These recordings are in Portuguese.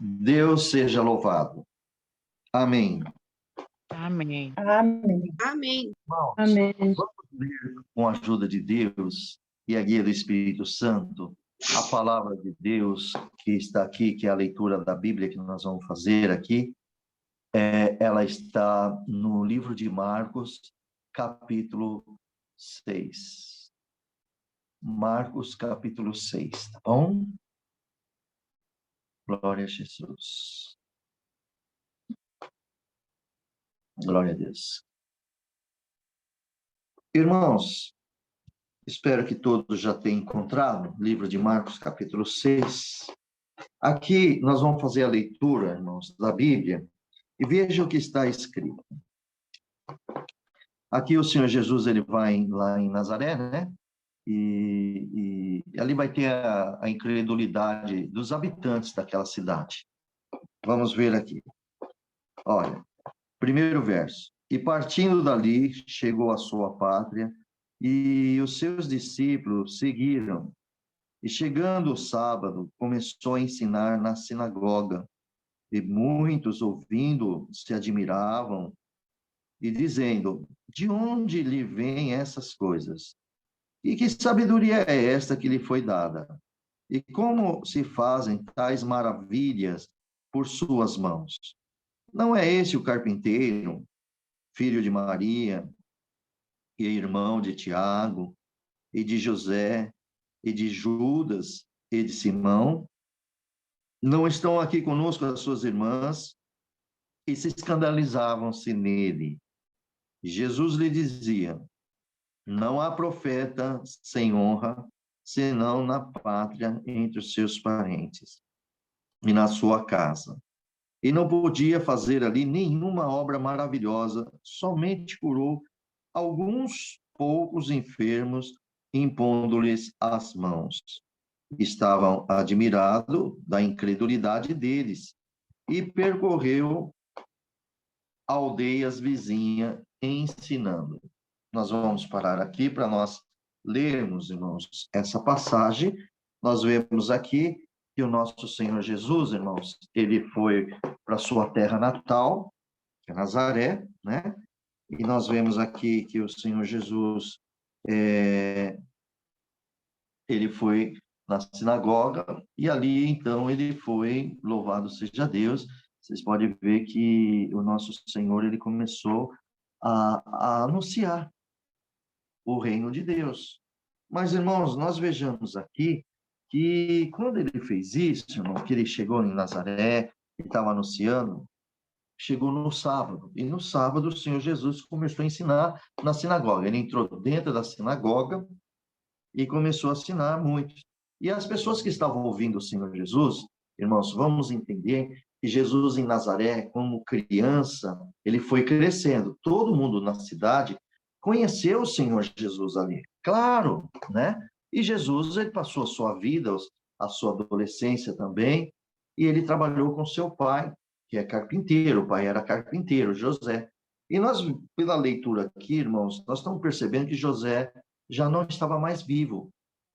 Deus seja louvado. Amém. Amém. Amém. Amém. Irmãos, Amém. vamos ler com a ajuda de Deus e a guia do Espírito Santo, a palavra de Deus que está aqui, que é a leitura da Bíblia que nós vamos fazer aqui. Ela está no livro de Marcos, capítulo 6. Marcos, capítulo 6, tá bom? Glória a Jesus. Glória a Deus. Irmãos, espero que todos já tenham encontrado o livro de Marcos, capítulo 6. Aqui nós vamos fazer a leitura, irmãos, da Bíblia, e veja o que está escrito. Aqui o Senhor Jesus, ele vai lá em Nazaré, né? E ali vai ter a incredulidade dos habitantes daquela cidade. Vamos ver aqui. Olha, primeiro verso. E partindo dali, chegou à sua pátria, e os seus discípulos seguiram. E chegando o sábado, começou a ensinar na sinagoga. E muitos, ouvindo, se admiravam, e dizendo: de onde lhe vêm essas coisas? E que sabedoria é esta que lhe foi dada? E como se fazem tais maravilhas por suas mãos? Não é esse o carpinteiro, filho de Maria, e irmão de Tiago, e de José, e de Judas, e de Simão? Não estão aqui conosco as suas irmãs? E se escandalizavam-se nele. Jesus lhe dizia: não há profeta sem honra, senão na pátria, entre os seus parentes e na sua casa. E não podia fazer ali nenhuma obra maravilhosa, somente curou alguns poucos enfermos, impondo-lhes as mãos. Estavam admirados da incredulidade deles, e percorreu aldeias vizinhas, ensinando. Nós vamos parar aqui para nós lermos, irmãos, essa passagem. Nós vemos aqui que o nosso Senhor Jesus, irmãos, ele foi para sua terra natal, que é Nazaré, né? E nós vemos aqui que o Senhor Jesus, ele foi na sinagoga, e ali, então, ele foi, louvado seja Deus. Vocês podem ver que o nosso Senhor, ele começou a anunciar o reino de Deus. Mas, irmãos, nós vejamos aqui que quando ele fez isso, irmão, que ele chegou em Nazaré e estava anunciando, chegou no sábado. E no sábado o Senhor Jesus começou a ensinar na sinagoga. Ele entrou dentro da sinagoga e começou a ensinar muito. E as pessoas que estavam ouvindo o Senhor Jesus, irmãos, vamos entender que Jesus em Nazaré, como criança, ele foi crescendo. Todo mundo na cidade conheceu o Senhor Jesus ali, claro, né? E Jesus, ele passou a sua vida, a sua adolescência também, e ele trabalhou com seu pai, que é carpinteiro. O pai era carpinteiro, José. E nós, pela leitura aqui, irmãos, nós estamos percebendo que José já não estava mais vivo.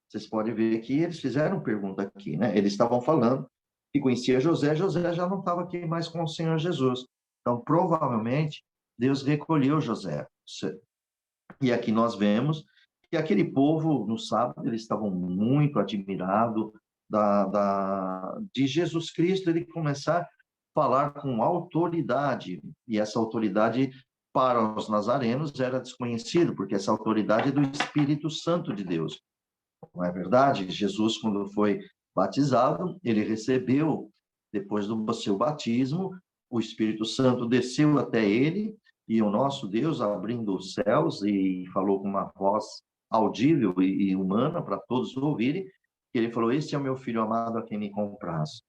Vocês podem ver que eles fizeram pergunta aqui, né? Eles estavam falando que conhecia José, José já não estava aqui mais com o Senhor Jesus. Então, provavelmente, Deus recolheu José. E aqui nós vemos que aquele povo, no sábado, eles estavam muito admirados de Jesus Cristo, ele começar a falar com autoridade. E essa autoridade, para os nazarenos, era desconhecida, porque essa autoridade é do Espírito Santo de Deus. Não é verdade? Jesus, quando foi batizado, ele recebeu, depois do seu batismo, o Espírito Santo desceu até ele, e o nosso Deus, abrindo os céus, e falou com uma voz audível e humana para todos ouvirem, que ele falou: este é o meu filho amado a quem me comprazo.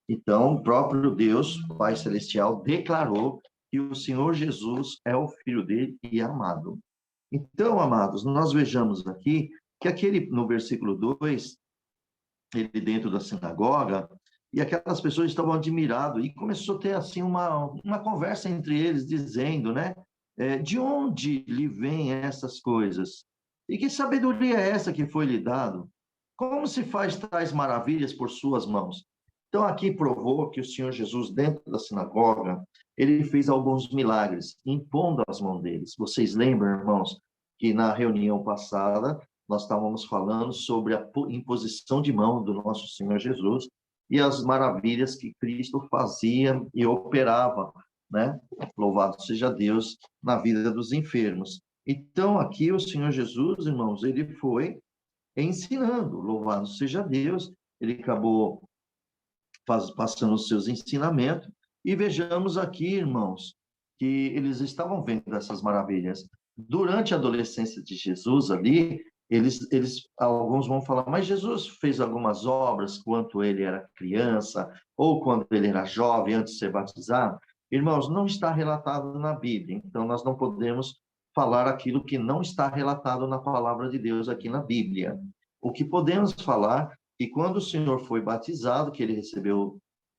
Então, o próprio Deus, Pai Celestial, declarou que o Senhor Jesus é o filho dele e amado. Então, amados, nós vejamos aqui que aquele, no versículo 2, ele dentro da sinagoga, e aquelas pessoas estavam admiradas, e começou a ter, assim, uma conversa entre eles, dizendo, né, de onde lhe vêm essas coisas? E que sabedoria é essa que foi lhe dado? Como se faz tais maravilhas por suas mãos? Então, aqui provou que o Senhor Jesus, dentro da sinagoga, ele fez alguns milagres, impondo as mãos deles. Vocês lembram, irmãos, que na reunião passada, nós estávamos falando sobre a imposição de mão do nosso Senhor Jesus e as maravilhas que Cristo fazia e operava, né? Louvado seja Deus na vida dos enfermos. Então, aqui o Senhor Jesus, irmãos, ele foi ensinando, louvado seja Deus, ele acabou passando os seus ensinamentos, e vejamos aqui, irmãos, que eles estavam vendo essas maravilhas. Durante a adolescência de Jesus ali, alguns vão falar, mas Jesus fez algumas obras quando ele era criança, ou quando ele era jovem, antes de ser batizado. Irmãos, não está relatado na Bíblia, então nós não podemos falar aquilo que não está relatado na palavra de Deus aqui na Bíblia. O que podemos falar e quando o Senhor foi batizado, que ele recebeu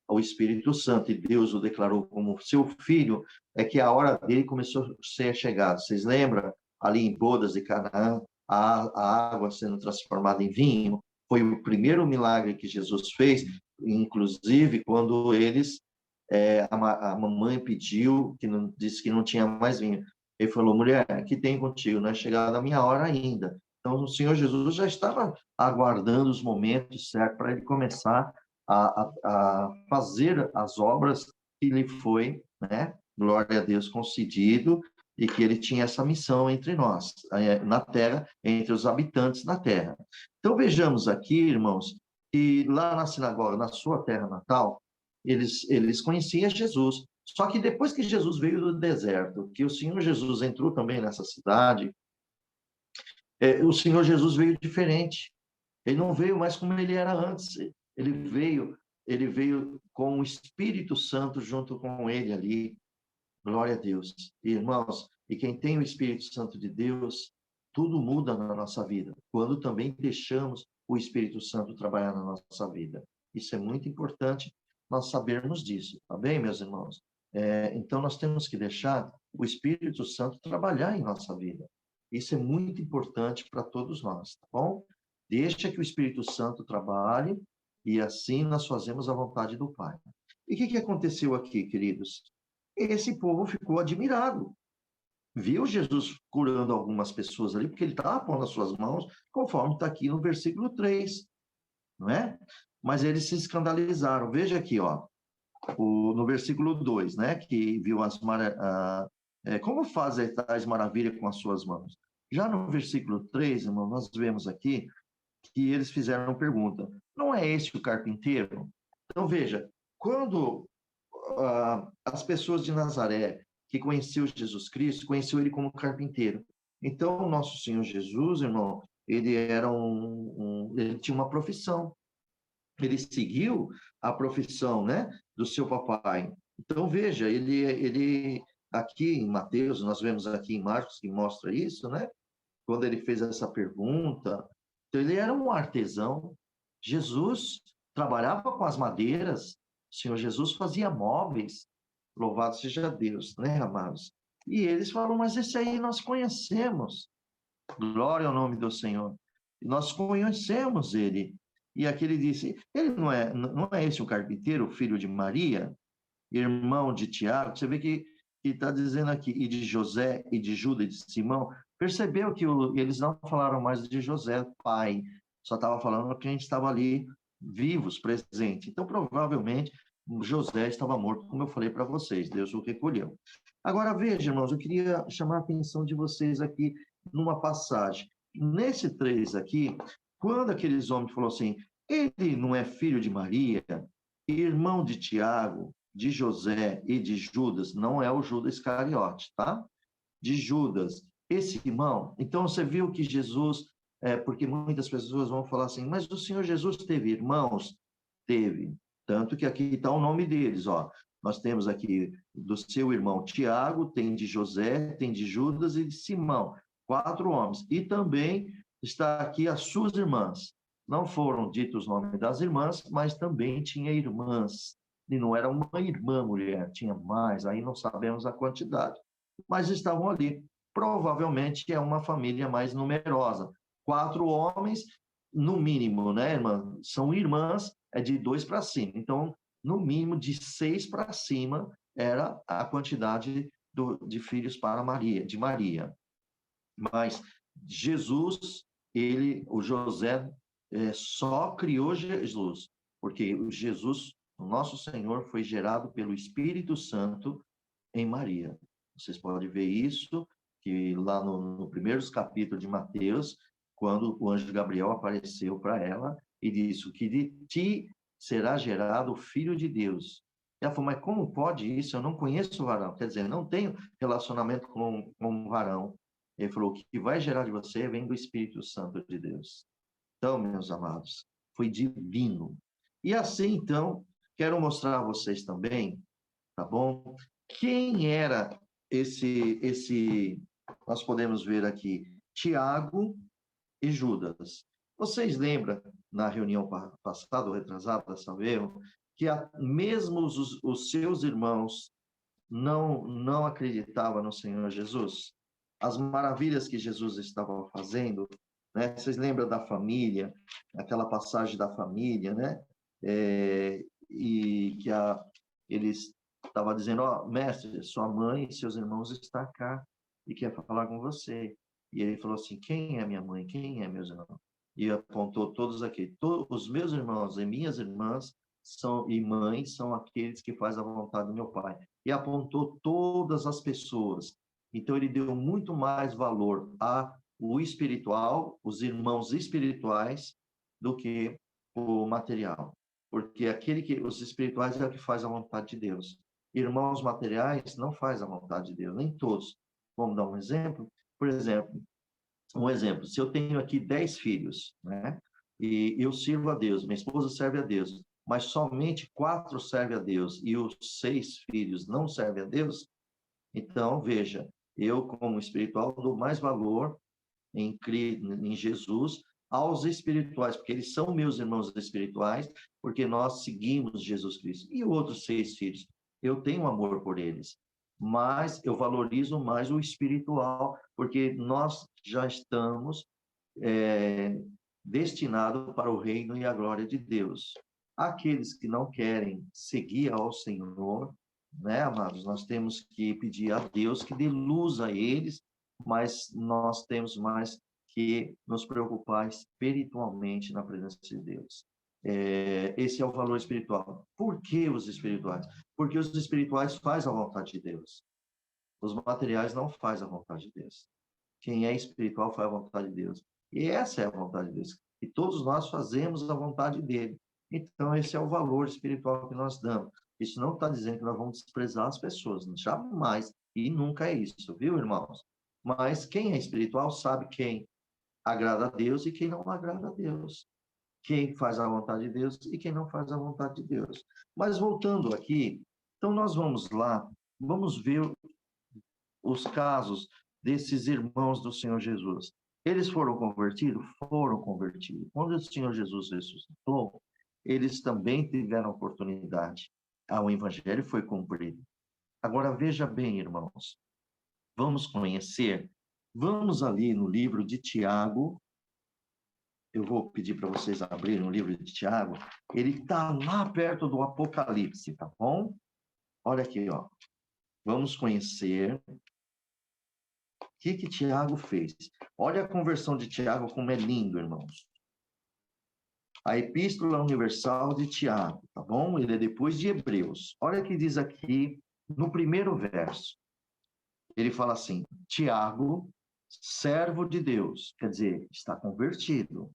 o Espírito Santo e Deus o declarou como seu filho, é que a hora dele começou a ser chegada. Vocês lembram? Ali em Bodas de Canaã, a água sendo transformada em vinho. Foi o primeiro milagre que Jesus fez, inclusive quando a mamãe pediu, disse que não tinha mais vinho. Ele falou, mulher, que tem contigo? Não é chegada a minha hora ainda. Então, o Senhor Jesus já estava aguardando os momentos certos para ele começar a fazer as obras que lhe foi, né, glória a Deus, concedido, e que ele tinha essa missão entre nós, na terra, entre os habitantes da terra. Então, vejamos aqui, irmãos, que lá na sinagoga, na sua terra natal, eles conheciam Jesus. Só que depois que Jesus veio do deserto, que o Senhor Jesus entrou também nessa cidade, o Senhor Jesus veio diferente. Ele não veio mais como ele era antes. Ele veio com o Espírito Santo junto com ele ali. Glória a Deus. Irmãos, e quem tem o Espírito Santo de Deus, tudo muda na nossa vida, quando também deixamos o Espírito Santo trabalhar na nossa vida. Isso é muito importante nós sabermos disso, tá bem, meus irmãos? Então, nós temos que deixar o Espírito Santo trabalhar em nossa vida. Isso é muito importante para todos nós, tá bom? Deixa que o Espírito Santo trabalhe e assim nós fazemos a vontade do Pai. E o que aconteceu aqui, queridos? Esse povo ficou admirado. Viu Jesus curando algumas pessoas ali, porque ele estava pondo as suas mãos, conforme está aqui no versículo 3, não é? Mas eles se escandalizaram. Veja aqui, ó, no versículo 2, né? Que viu como faz tais maravilhas com as suas mãos. Já no versículo 3, irmão, nós vemos aqui que eles fizeram uma pergunta. Não é esse o carpinteiro? Então, veja, quando as pessoas de Nazaré que conheciam Jesus Cristo, conheciam ele como carpinteiro. Então, o nosso Senhor Jesus, irmão, ele era ele tinha uma profissão. Ele seguiu a profissão, né, do seu papai. Então, veja, ele aqui em Mateus, nós vemos aqui em Marcos que mostra isso, né? Quando ele fez essa pergunta, então, ele era um artesão. Jesus trabalhava com as madeiras. O Senhor Jesus fazia móveis. Louvado seja Deus, né, amados? E eles falam, mas esse aí nós conhecemos. Glória ao nome do Senhor. Nós conhecemos ele. E aqui ele disse, ele não é esse o carpinteiro, filho de Maria, irmão de Tiago? Você vê que está dizendo aqui, e de José, e de Judas, e de Simão. Percebeu que eles não falaram mais de José, pai, só estava falando que a gente estava ali vivos, presente. Então, provavelmente, José estava morto, como eu falei para vocês, Deus o recolheu. Agora, veja, irmãos, eu queria chamar a atenção de vocês aqui numa passagem. Nesse 3 aqui, quando aqueles homens falaram assim, ele não é filho de Maria, irmão de Tiago, de José e de Judas, não é o Judas Iscariote, tá? De Judas, esse irmão. Então, você viu que Jesus, porque muitas pessoas vão falar assim, mas o Senhor Jesus teve irmãos? Teve. Tanto que aqui está o nome deles, ó. Nós temos aqui do seu irmão Tiago, tem de José, tem de Judas e de Simão. 4 homens. E também está aqui as suas irmãs. Não foram ditos os nomes das irmãs, mas também tinha irmãs. E não era uma irmã mulher, tinha mais, aí não sabemos a quantidade. Mas estavam ali. Provavelmente é uma família mais numerosa. 4 homens, no mínimo, né, irmã? São irmãs, é de 2 para cima. Então, no mínimo de 6 para cima era a quantidade de filhos para Maria, de Maria. Mas Jesus, o José, só criou Jesus, porque o Jesus, o nosso Senhor, foi gerado pelo Espírito Santo em Maria. Vocês podem ver isso, que lá no primeiros capítulos de Mateus, quando o anjo Gabriel apareceu para ela e disse que de ti será gerado o Filho de Deus. Ela falou, mas como pode isso? Eu não conheço o varão. Quer dizer, não tenho relacionamento com um varão. Ele falou, o que vai gerar de você vem do Espírito Santo de Deus. Então, meus amados, foi divino. E assim, então, quero mostrar a vocês também, tá bom? Quem era nós podemos ver aqui, Tiago e Judas. Vocês lembram, na reunião passada, ou retrasada, sabiam, que mesmo os seus irmãos não acreditavam no Senhor Jesus? As maravilhas que Jesus estava fazendo, né? Vocês lembram da família, aquela passagem da família, né? E que eles estavam dizendo, ó, mestre, sua mãe e seus irmãos estão cá e quer falar com você. E ele falou assim, quem é minha mãe? Quem é meus irmãos? E apontou todos aqui. Todos os meus irmãos e minhas irmãs e mães são aqueles que fazem a vontade do meu Pai. E apontou todas as pessoas. Então, ele deu muito mais valor ao espiritual, os irmãos espirituais, do que o material. Porque os espirituais é o que faz a vontade de Deus. Irmãos materiais não faz a vontade de Deus, nem todos. Vamos dar um exemplo? Por exemplo, se eu tenho aqui 10 filhos, né? E eu sirvo a Deus, minha esposa serve a Deus, mas somente 4 servem a Deus e os 6 filhos não servem a Deus, então, veja, eu, como espiritual, dou mais valor em Jesus aos espirituais, porque eles são meus irmãos espirituais, porque nós seguimos Jesus Cristo. E outros 6 filhos, eu tenho amor por eles, mas eu valorizo mais o espiritual, porque nós já estamos destinados para o reino e a glória de Deus. Aqueles que não querem seguir ao Senhor, né, amados, nós temos que pedir a Deus que dê luz a eles, mas nós temos mais que nos preocupar espiritualmente na presença de Deus. Esse é o valor espiritual. Por que os espirituais? Porque os espirituais fazem a vontade de Deus. Os materiais não fazem a vontade de Deus. Quem é espiritual faz a vontade de Deus. E essa é a vontade de Deus. E todos nós fazemos a vontade dele. Então, esse é o valor espiritual que nós damos. Isso não está dizendo que nós vamos desprezar as pessoas. Jamais. E nunca é isso, viu, irmãos? Mas quem é espiritual sabe quem agrada a Deus e quem não agrada a Deus. Quem faz a vontade de Deus e quem não faz a vontade de Deus. Mas voltando aqui, então nós vamos lá, vamos ver os casos desses irmãos do Senhor Jesus. Eles foram convertidos? Foram convertidos. Quando o Senhor Jesus ressuscitou, eles também tiveram oportunidade. O evangelho foi cumprido. Agora, veja bem, irmãos, vamos conhecer, vamos ali no livro de Tiago, eu vou pedir para vocês abrirem o livro de Tiago, ele está lá perto do Apocalipse, tá bom? Olha aqui, ó. Vamos conhecer o que Tiago fez. Olha a conversão de Tiago, como é lindo, irmãos. A Epístola Universal de Tiago, tá bom? Ele é depois de Hebreus. Olha o que diz aqui no primeiro verso. Ele fala assim, Tiago, servo de Deus, quer dizer, está convertido,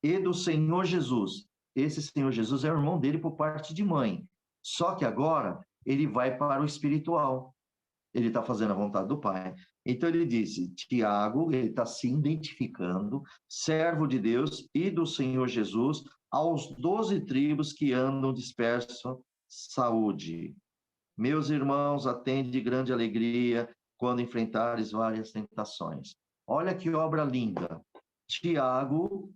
e do Senhor Jesus. Esse Senhor Jesus é o irmão dele por parte de mãe. Só que agora ele vai para o espiritual. Ele está fazendo a vontade do Pai. Então ele disse, Tiago, ele está se identificando, servo de Deus e do Senhor Jesus, aos 12 tribos que andam dispersos, saúde. Meus irmãos, atende grande alegria quando enfrentares várias tentações. Olha que obra linda. Tiago,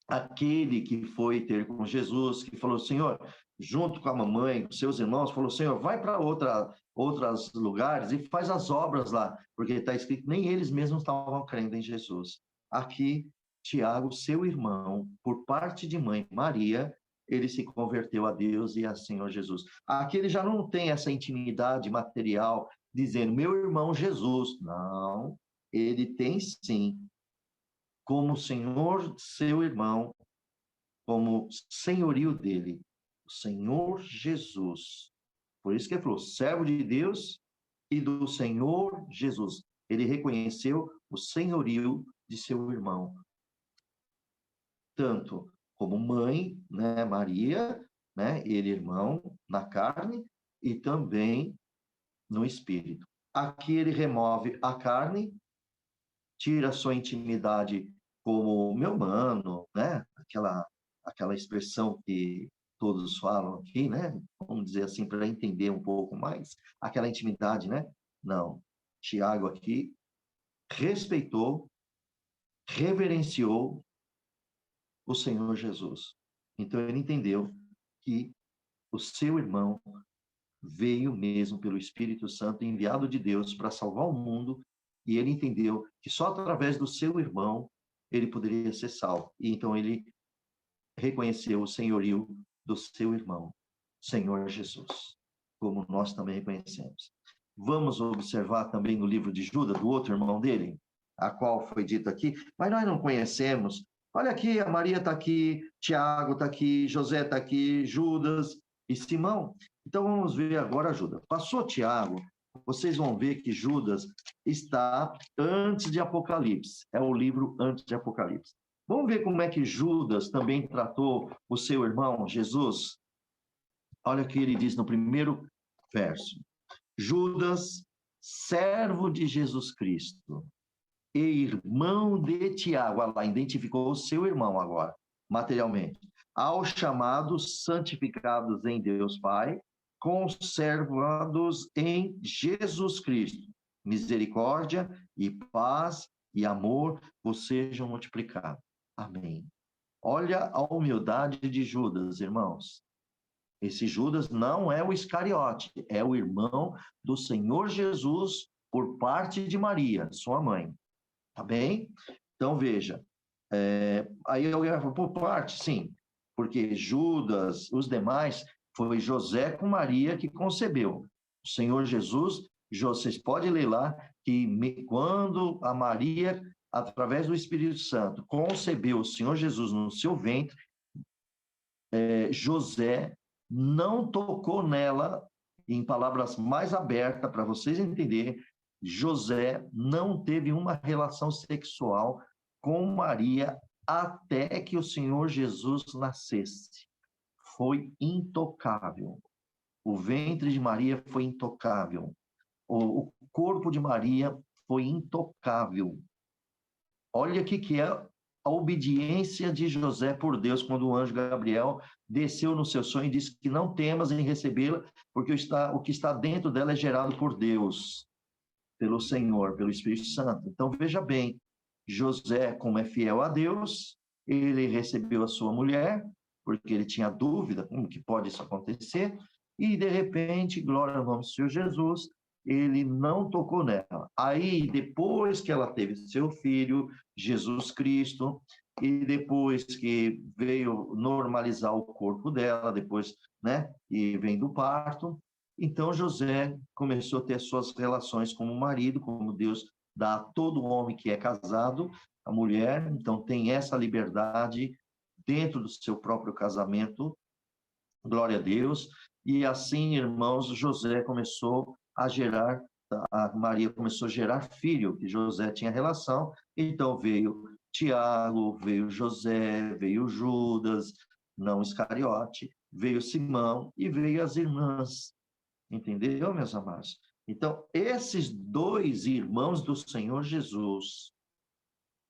aquele que foi ter com Jesus, que falou, Senhor, junto com a mamãe, com seus irmãos, falou, Senhor, vai para outros lugares e faz as obras lá, porque está escrito, nem eles mesmos estavam crendo em Jesus. Aqui, Tiago, seu irmão, por parte de mãe, Maria, ele se converteu a Deus e a Senhor Jesus. Aqui ele já não tem essa intimidade material, dizendo, meu irmão Jesus. Não, ele tem sim, como Senhor, seu irmão, como senhorio dele, o Senhor Jesus. Por isso que ele falou, servo de Deus e do Senhor Jesus. Ele reconheceu o senhorio de seu irmão. Tanto como mãe, né, Maria, né, ele irmão na carne e também no espírito. Aqui ele remove a carne, tira sua intimidade como meu mano, né, aquela expressão que todos falam aqui, né, vamos dizer assim, para entender um pouco mais, aquela intimidade, né? Não, Tiago aqui respeitou, reverenciou o Senhor Jesus. Então ele entendeu que o seu irmão veio mesmo pelo Espírito Santo, enviado de Deus para salvar o mundo, e ele entendeu que só através do seu irmão ele poderia ser salvo. E então ele reconheceu o senhorio do seu irmão, Senhor Jesus, como nós também reconhecemos. Vamos observar também no livro de Judas, do outro irmão dele, a qual foi dito aqui, mas nós não conhecemos. Olha aqui, a Maria está aqui, Tiago está aqui, José está aqui, Judas e Simão. Então vamos ver agora Judas. Passou Tiago, vocês vão ver que Judas está antes de Apocalipse. É o livro antes de Apocalipse. Vamos ver como é que Judas também tratou o seu irmão Jesus? Olha o que ele diz no primeiro verso. Judas, servo de Jesus Cristo e irmão de Tiago. Olha lá, identificou o seu irmão agora, materialmente. Aos chamados, santificados em Deus Pai, conservados em Jesus Cristo. Misericórdia e paz e amor vos sejam multiplicados. Amém. Olha a humildade de Judas, irmãos. Esse Judas não é o Iscariote, é o irmão do Senhor Jesus por parte de Maria, sua mãe. Tá bem? Então, veja. Aí alguém vai falar, por parte? Sim. Porque Judas, os demais, foi José com Maria que concebeu. O Senhor Jesus, vocês podem ler lá, que quando a Maria, através do Espírito Santo, concebeu o Senhor Jesus no seu ventre, José não tocou nela, em palavras mais abertas, para vocês entenderem, José não teve uma relação sexual com Maria até que o Senhor Jesus nascesse. Foi intocável. O ventre de Maria foi intocável. O corpo de Maria foi intocável. Olha o que é a obediência de José por Deus, quando o anjo Gabriel desceu no seu sonho e disse que não temas em recebê-la, porque o que está dentro dela é gerado por Deus, pelo Senhor, pelo Espírito Santo. Então, veja bem, José, como é fiel a Deus, ele recebeu a sua mulher, porque ele tinha dúvida, como que pode isso acontecer, e de repente, glória ao nome do Senhor Jesus, ele não tocou nela. Aí, depois que ela teve seu filho, Jesus Cristo, e depois que veio normalizar o corpo dela, depois, né, e vem do parto, então José começou a ter suas relações como marido, como Deus dá a todo homem que é casado, a mulher, então tem essa liberdade dentro do seu próprio casamento, glória a Deus, e assim, irmãos, José começou a gerar, a Maria começou a gerar filho, que José tinha relação, então veio Tiago, veio José, veio Judas, não Iscariote, veio Simão e veio as irmãs, entendeu, meus amados? Então, esses dois irmãos do Senhor Jesus,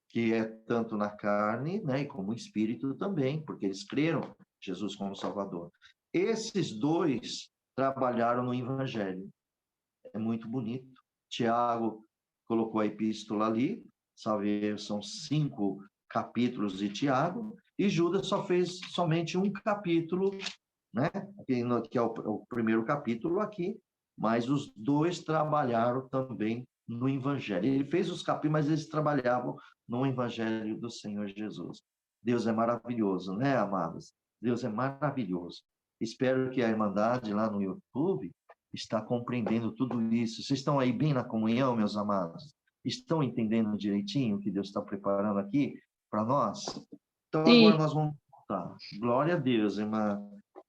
que é tanto na carne, né, e como espírito também, porque eles creram Jesus como Salvador. Esses dois trabalharam no Evangelho. É muito bonito. Tiago colocou a epístola ali, sabe, são 5 capítulos de Tiago, e Judas só fez somente um capítulo, né, que é o primeiro capítulo aqui, mas os dois trabalharam também no Evangelho. Ele fez os capítulos, mas eles trabalhavam no Evangelho do Senhor Jesus. Deus é maravilhoso, né, amados? Deus é maravilhoso. Espero que a Irmandade lá no YouTube está compreendendo tudo isso. Vocês estão aí bem na comunhão, meus amados? Estão entendendo direitinho o que Deus está preparando aqui para nós? Então, agora Sim. nós vamos voltar. Glória a Deus, irmã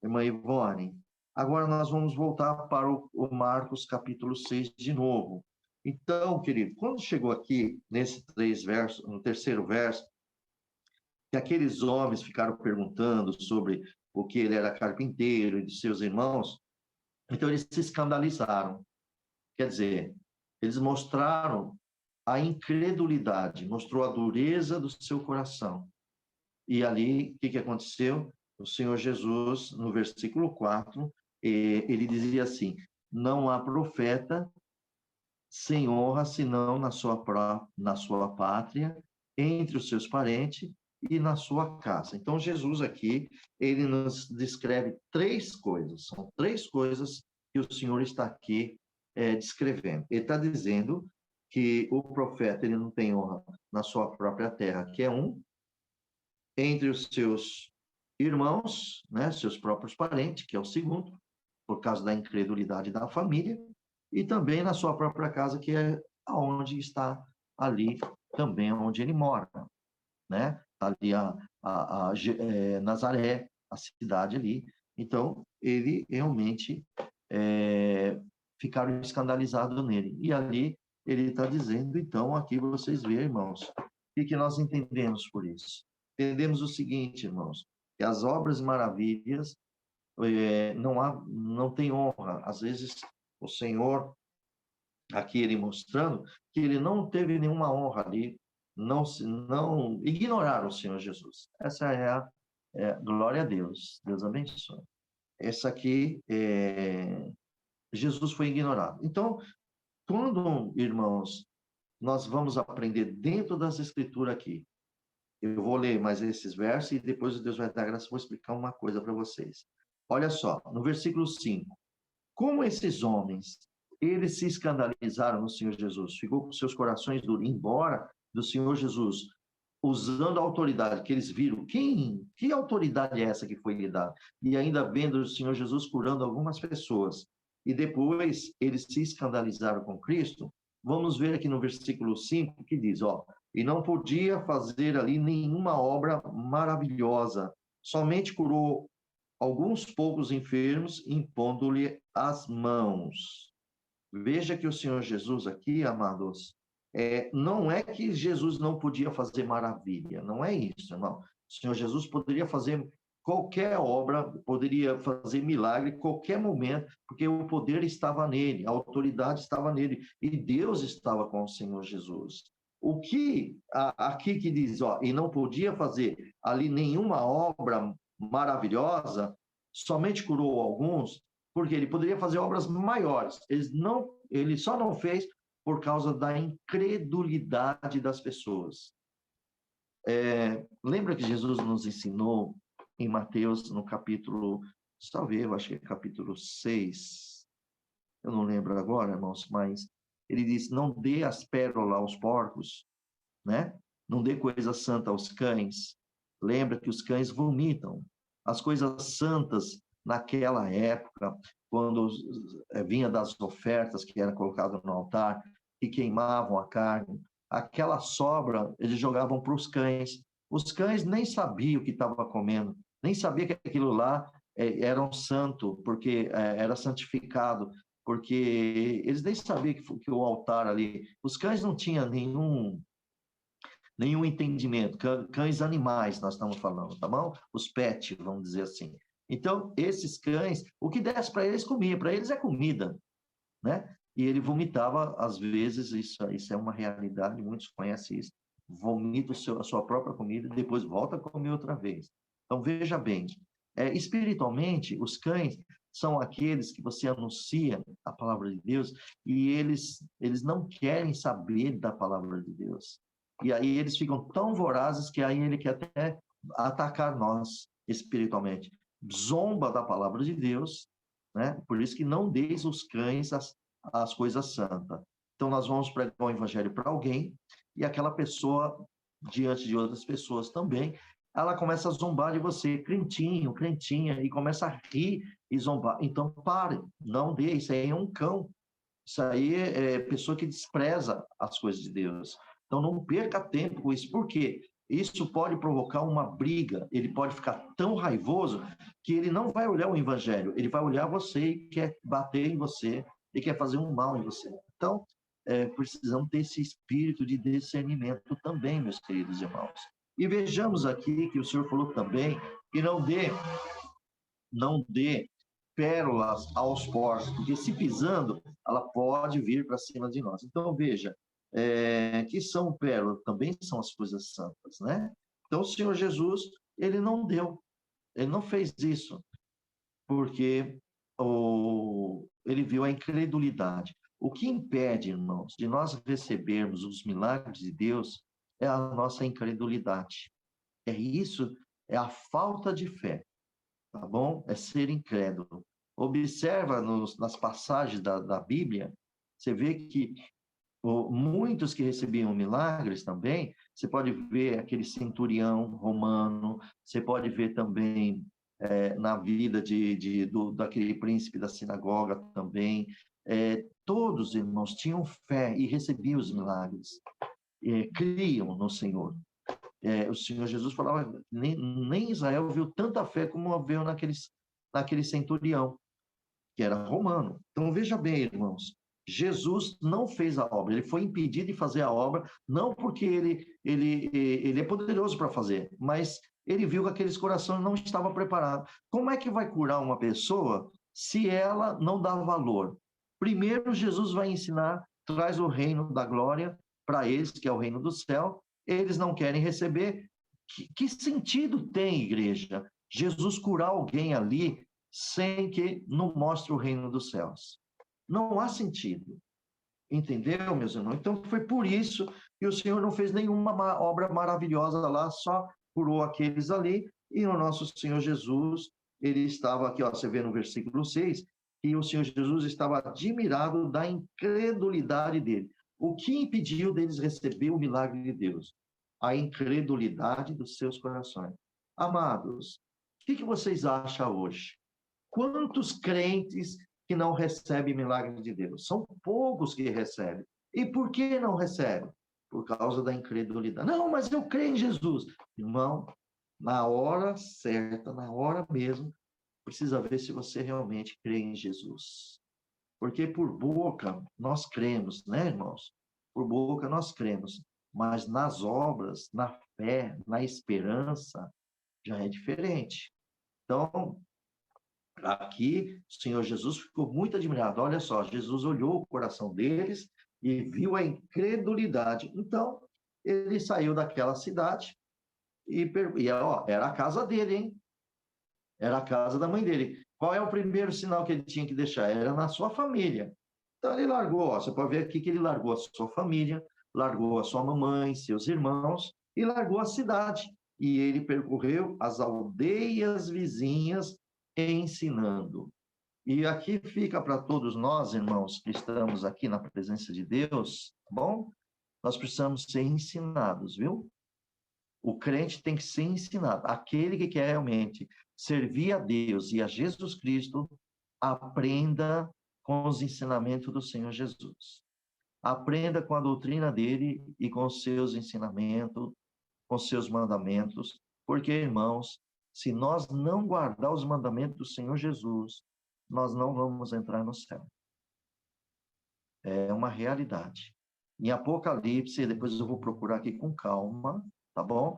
Ivone. Agora nós vamos voltar para o Marcos capítulo 6 de novo. Então, querido, quando chegou aqui nesse 3 verso, no terceiro verso, que aqueles homens ficaram perguntando sobre o que ele era carpinteiro e de seus irmãos, então eles se escandalizaram. Quer dizer, eles mostraram a incredulidade, mostrou a dureza do seu coração. E ali, o que aconteceu? O Senhor Jesus, no versículo 4, ele dizia assim: não há profeta sem honra senão na sua pátria, entre os seus parentes e na sua casa. Então, Jesus aqui, ele nos descreve 3 coisas. São 3 coisas que o Senhor está aqui descrevendo. Ele está dizendo que o profeta ele não tem honra na sua própria terra, que é entre os seus irmãos, né, seus próprios parentes, que é o segundo, por causa da incredulidade da família, e também na sua própria casa, que é aonde está ali também onde ele mora, né? Ali Nazaré, a cidade ali. Então, ele realmente ficaram escandalizados nele. E ali ele está dizendo, então, aqui vocês veem, irmãos, o que nós entendemos por isso? Entendemos o seguinte, irmãos, que as obras maravilhas não tem honra. Às vezes, o Senhor, aqui ele mostrando que ele não teve nenhuma honra ali, não ignoraram o Senhor Jesus. Essa é glória a Deus. Deus abençoe. Essa aqui, Jesus foi ignorado. Então, quando, irmãos, nós vamos aprender dentro das Escrituras aqui, eu vou ler mais esses versos e depois Deus vai dar graça, vou explicar uma coisa para vocês. Olha só, no versículo 5. Como esses homens, eles se escandalizaram no Senhor Jesus, ficou com seus corações duros, embora do Senhor Jesus, usando a autoridade que eles viram, que autoridade é essa que foi lhe dada? E ainda vendo o Senhor Jesus curando algumas pessoas, e depois eles se escandalizaram com Cristo, vamos ver aqui no versículo 5 que diz, e não podia fazer ali nenhuma obra maravilhosa, somente curou alguns poucos enfermos, impondo-lhe as mãos. Veja que o Senhor Jesus aqui, amados, não é que Jesus não podia fazer maravilha, não é isso, irmão. O Senhor Jesus poderia fazer qualquer obra, poderia fazer milagre em qualquer momento, porque o poder estava nele, a autoridade estava nele, e Deus estava com o Senhor Jesus. O que aqui que diz, e não podia fazer ali nenhuma obra maravilhosa, somente curou alguns, porque ele poderia fazer obras maiores. Ele só não fez por causa da incredulidade das pessoas. Lembra que Jesus nos ensinou em Mateus, no capítulo, talvez, eu acho que é capítulo 6, eu não lembro agora, irmãos, mas ele diz, não dê as pérolas aos porcos, né? Não dê coisa santa aos cães. Lembra que os cães vomitam. As coisas santas naquela época, quando vinha das ofertas que eram colocadas no altar, que queimavam a carne, aquela sobra eles jogavam para os cães. Os cães nem sabiam o que estava comendo, nem sabiam que aquilo lá era um santo, porque era santificado, porque eles nem sabiam que o altar ali, os cães não tinham nenhum entendimento. Cães animais, nós estamos falando, tá bom? Os pets, vamos dizer assim. Então, esses cães, o que desse para eles, comia. Para eles é comida, né? E ele vomitava, às vezes, isso é uma realidade, muitos conhecem isso, vomita a sua própria comida e depois volta a comer outra vez. Então, veja bem, espiritualmente, os cães são aqueles que você anuncia a palavra de Deus e eles não querem saber da palavra de Deus. E aí eles ficam tão vorazes que aí ele quer até atacar nós espiritualmente. Zomba da palavra de Deus, né? Por isso que não deis os cães as coisas santas. Então nós vamos pregar o evangelho para alguém e aquela pessoa, diante de outras pessoas também, ela começa a zombar de você, crentinho, crentinha, e começa a rir e zombar. Então, pare, não dê, isso aí é um cão. Isso aí é pessoa que despreza as coisas de Deus. Então, não perca tempo com isso. Por quê? Isso pode provocar uma briga. Ele pode ficar tão raivoso que ele não vai olhar o evangelho. Ele vai olhar você e quer bater em você e quer fazer um mal em você. Então, precisamos ter esse espírito de discernimento também, meus queridos irmãos. E vejamos aqui que o Senhor falou também que não dê pérolas aos porcos, porque se pisando, ela pode vir para cima de nós. Então, veja, que são pérolas, também são as coisas santas, né? Então, o Senhor Jesus, ele não deu, ele não fez isso, porque ele viu a incredulidade. O que impede, irmãos, de nós recebermos os milagres de Deus é a nossa incredulidade. É isso, é a falta de fé, tá bom? É ser incrédulo. Observa nas passagens da Bíblia, você vê que muitos que recebiam milagres também, você pode ver aquele centurião romano, você pode ver também na vida daquele príncipe da sinagoga também. Todos, irmãos, tinham fé e recebiam os milagres, criam no Senhor. O Senhor Jesus falava, nem Israel viu tanta fé como viu naquele centurião, que era romano. Então, veja bem, irmãos, Jesus não fez a obra, ele foi impedido de fazer a obra, não porque ele é poderoso para fazer, mas ele viu que aqueles corações não estavam preparados. Como é que vai curar uma pessoa se ela não dá valor? Primeiro, Jesus vai ensinar, traz o reino da glória para eles, que é o reino do céu, eles não querem receber. Que sentido tem, igreja, Jesus curar alguém ali sem que não mostre o reino dos céus? Não há sentido. Entendeu, meus irmãos? Então, foi por isso que o Senhor não fez nenhuma obra maravilhosa lá, só curou aqueles ali, e o nosso Senhor Jesus, ele estava aqui, ó, você vê no versículo 6, que o Senhor Jesus estava admirado da incredulidade dele. O que impediu deles receber o milagre de Deus? A incredulidade dos seus corações. Amados, o que vocês acham hoje? Quantos crentes que não recebem milagre de Deus? São poucos que recebem. E por que não recebem? Por causa da incredulidade. Não, mas eu creio em Jesus. Irmão, na hora certa, na hora mesmo, precisa ver se você realmente crê em Jesus. Porque por boca nós cremos, né, irmãos? Por boca nós cremos. Mas nas obras, na fé, na esperança, já é diferente. Então, aqui, o Senhor Jesus ficou muito admirado. Olha só, Jesus olhou o coração deles e viu a incredulidade. Então, ele saiu daquela cidade ó, era a casa dele, hein? Era a casa da mãe dele. Qual é o primeiro sinal que ele tinha que deixar? Era na sua família. Então, ele largou, ó, você pode ver aqui que ele largou a sua família, largou a sua mamãe, seus irmãos, e largou a cidade. E ele percorreu as aldeias vizinhas ensinando. E aqui fica para todos nós, irmãos, que estamos aqui na presença de Deus, tá bom? Nós precisamos ser ensinados, viu? O crente tem que ser ensinado. Aquele que quer realmente servir a Deus e a Jesus Cristo, aprenda com os ensinamentos do Senhor Jesus. Aprenda com a doutrina dele e com os seus ensinamentos, com os seus mandamentos, porque, irmãos, se nós não guardar os mandamentos do Senhor Jesus, nós não vamos entrar no céu. É uma realidade. Em Apocalipse, depois eu vou procurar aqui com calma, tá bom?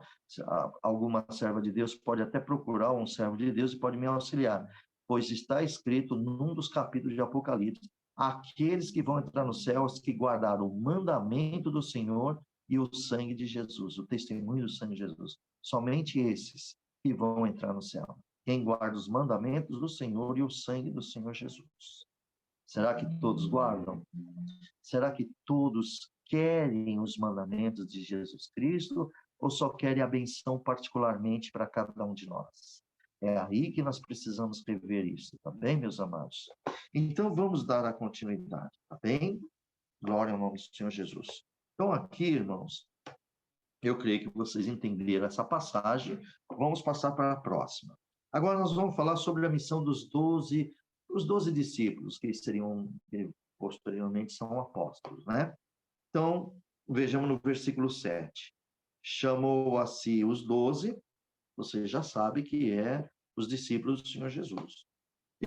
Alguma serva de Deus pode até procurar um servo de Deus e pode me auxiliar, pois está escrito num dos capítulos de Apocalipse, aqueles que vão entrar no céu, os que guardaram o mandamento do Senhor e o sangue de Jesus, o testemunho do sangue de Jesus. Somente esses que vão entrar no céu. Quem guarda os mandamentos do Senhor e o sangue do Senhor Jesus. Será que todos guardam? Será que todos querem os mandamentos de Jesus Cristo ou só querem a benção particularmente para cada um de nós? É aí que nós precisamos rever isso, tá bem, meus amados? Então, vamos dar a continuidade, tá bem? Glória ao nome do Senhor Jesus. Então, aqui, irmãos, eu creio que vocês entenderam essa passagem Vamos passar para a próxima. Agora nós vamos falar sobre a missão dos 12, os 12 discípulos, que posteriormente são apóstolos, né? Então, vejamos no versículo 7. Chamou a si os 12, você já sabe que é os discípulos do Senhor Jesus.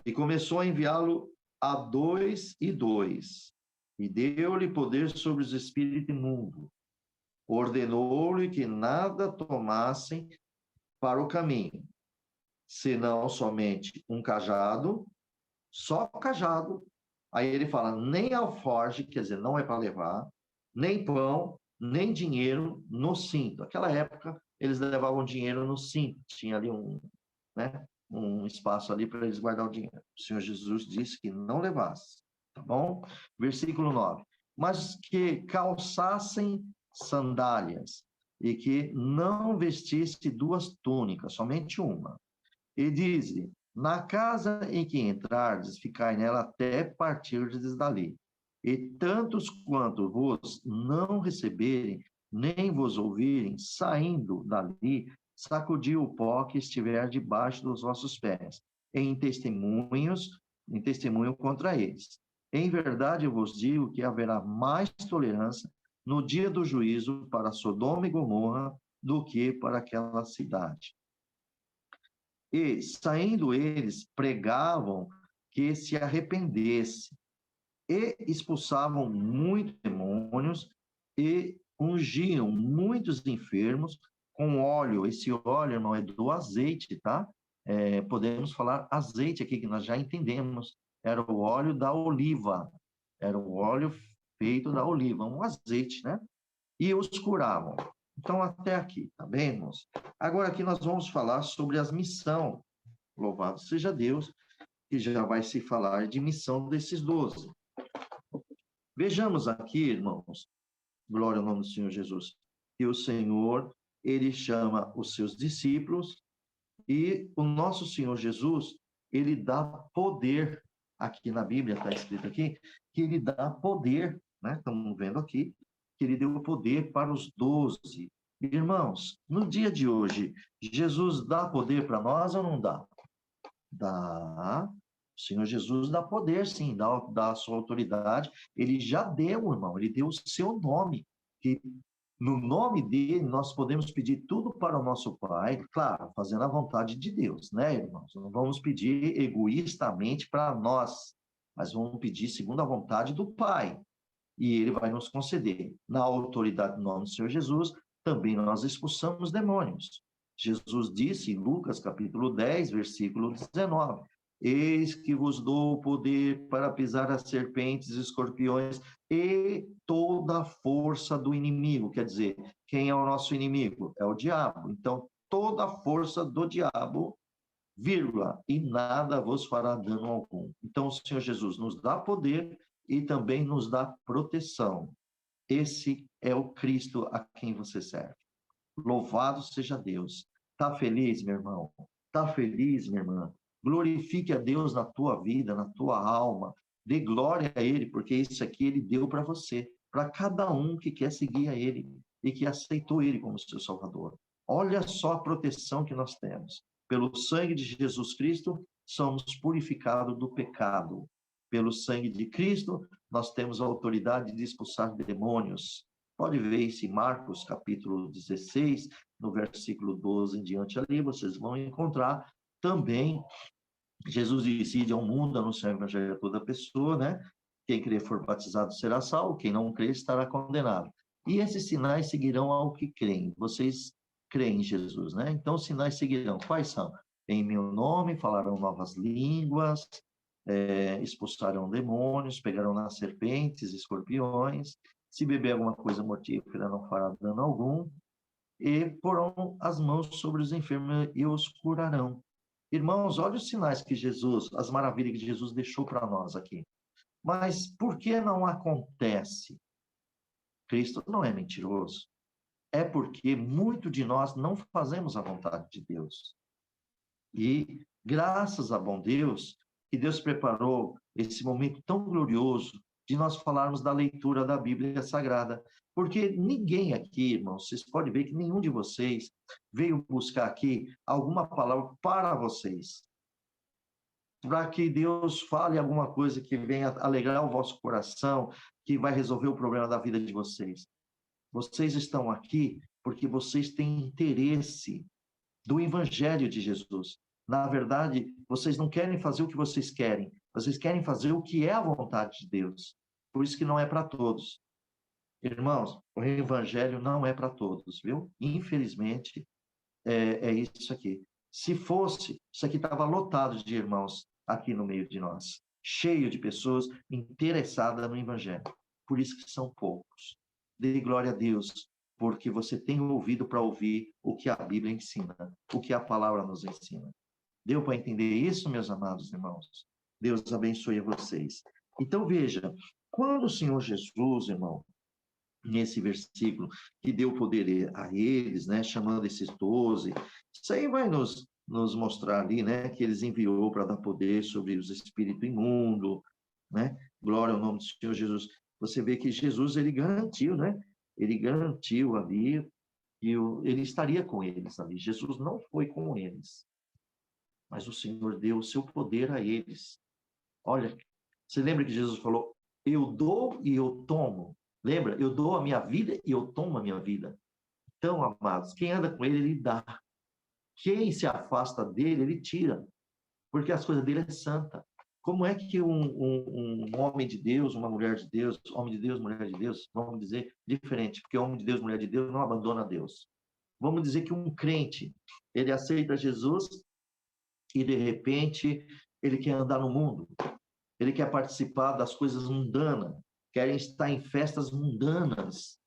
E começou a enviá-lo a 2 e 2, e deu-lhe poder sobre os espíritos imundos. Ordenou-lhe que nada tomassem para o caminho, senão somente um cajado, só cajado. Aí ele fala, nem alforje, quer dizer, não é para levar, nem pão, nem dinheiro no cinto. Naquela época, eles levavam dinheiro no cinto, tinha ali um espaço ali para eles guardar o dinheiro. O Senhor Jesus disse que não levasse, tá bom? Versículo 9. Mas que calçassem sandálias e que não vestisse 2 túnicas, somente uma. E diz: na casa em que entrardes, ficai nela até partirdes dali. E tantos quanto vos não receberem, nem vos ouvirem, saindo dali, sacudi o pó que estiver debaixo dos vossos pés, em testemunho contra eles. Em verdade eu vos digo que haverá mais tolerância no dia do juízo para Sodoma e Gomorra do que para aquela cidade. E, saindo eles, pregavam que se arrependesse, e expulsavam muitos demônios, e ungiam muitos enfermos com óleo. Esse óleo, irmão, é do azeite, tá? Podemos falar azeite aqui, que nós já entendemos. Era o óleo da oliva. Era o óleo feito da oliva, um azeite, né? E os curavam. Então, até aqui, tá bem, irmãos? Agora, aqui nós vamos falar sobre as missões. Louvado seja Deus, que já vai se falar de missão desses 12. Vejamos aqui, irmãos, glória ao nome do Senhor Jesus, que o Senhor, ele chama os seus discípulos e o nosso Senhor Jesus, ele dá poder, aqui na Bíblia está escrito aqui, que ele dá poder, né? Estamos vendo aqui, que ele deu poder para os 12. Irmãos, no dia de hoje, Jesus dá poder para nós ou não dá? Dá. O Senhor Jesus dá poder, sim, dá a sua autoridade. Ele já deu, irmão, ele deu o seu nome. Que no nome dele nós podemos pedir tudo para o nosso Pai, claro, fazendo a vontade de Deus, né, irmãos? Não vamos pedir egoístamente para nós, mas vamos pedir segundo a vontade do Pai. E ele vai nos conceder. Na autoridade do nome do Senhor Jesus, também nós expulsamos demônios. Jesus disse em Lucas capítulo 10, versículo 19, eis que vos dou o poder para pisar as serpentes e escorpiões e toda a força do inimigo. Quer dizer, quem é o nosso inimigo? É o diabo. Então, toda a força do diabo, vírgula, e nada vos fará dano algum. Então, o Senhor Jesus nos dá poder e também nos dá proteção. Esse é o Cristo a quem você serve. Louvado seja Deus. Está feliz, meu irmão? Está feliz, minha irmã? Glorifique a Deus na tua vida, na tua alma. Dê glória a Ele, porque isso aqui Ele deu para você, para cada um que quer seguir a Ele e que aceitou Ele como seu Salvador. Olha só a proteção que nós temos. Pelo sangue de Jesus Cristo, somos purificados do pecado. Pelo sangue de Cristo, nós temos a autoridade de expulsar demônios. Pode ver isso em Marcos, capítulo 16, no versículo 12 em diante ali, vocês vão encontrar também. Jesus disse, ide ao mundo, anunciar o evangelho a toda pessoa, né? Quem crer for batizado será salvo, quem não crer estará condenado. E esses sinais seguirão ao que creem. Vocês creem em Jesus, né? Então, os sinais seguirão. Quais são? Em meu nome falarão novas línguas, expulsarão demônios, pegarão nas serpentes, escorpiões, se beber alguma coisa mortífera não fará dano algum, e porão as mãos sobre os enfermos e os curarão. Irmãos, olha os sinais que Jesus, as maravilhas que Jesus deixou para nós aqui. Mas por que não acontece? Cristo não é mentiroso. É porque muito de nós não fazemos a vontade de Deus. E graças a bom Deus, que Deus preparou esse momento tão glorioso de nós falarmos da leitura da Bíblia Sagrada. Porque ninguém aqui, irmãos, vocês podem ver que nenhum de vocês veio buscar aqui alguma palavra para vocês, para que Deus fale alguma coisa que venha alegrar o vosso coração, que vai resolver o problema da vida de vocês. Vocês estão aqui porque vocês têm interesse do Evangelho de Jesus. Na verdade, vocês não querem fazer o que vocês querem fazer o que é a vontade de Deus. Por isso que não é para todos. Irmãos, o Evangelho não é para todos, viu? Infelizmente, é isso aqui. Se fosse, isso aqui estava lotado de irmãos aqui no meio de nós, cheio de pessoas interessadas no Evangelho. Por isso que são poucos. Dê glória a Deus, porque você tem ouvido para ouvir o que a Bíblia ensina, o que a palavra nos ensina. Deu para entender isso, meus amados irmãos? Deus abençoe vocês. Então, veja, quando o Senhor Jesus, irmão, nesse versículo, que deu poder a eles, né, chamando esses 12, isso aí vai nos mostrar ali, né, que eles enviou para dar poder sobre os espíritos imundos, né, glória ao nome do Senhor Jesus. Você vê que Jesus, ele garantiu, né, ele garantiu ali que ele estaria com eles ali. Jesus não foi com eles, mas o Senhor deu o seu poder a eles. Olha, você lembra que Jesus falou, eu dou e eu tomo? Lembra? Eu dou a minha vida e eu tomo a minha vida. Então, amados, quem anda com ele, ele dá. Quem se afasta dele, ele tira. Porque as coisas dele é santa. Como é que um homem de Deus, uma mulher de Deus, homem de Deus, mulher de Deus, vamos dizer diferente, porque homem de Deus, mulher de Deus não abandona Deus. Vamos dizer que um crente, ele aceita Jesus e, de repente, ele quer andar no mundo. Ele quer participar das coisas mundanas, quer estar em festas mundanas,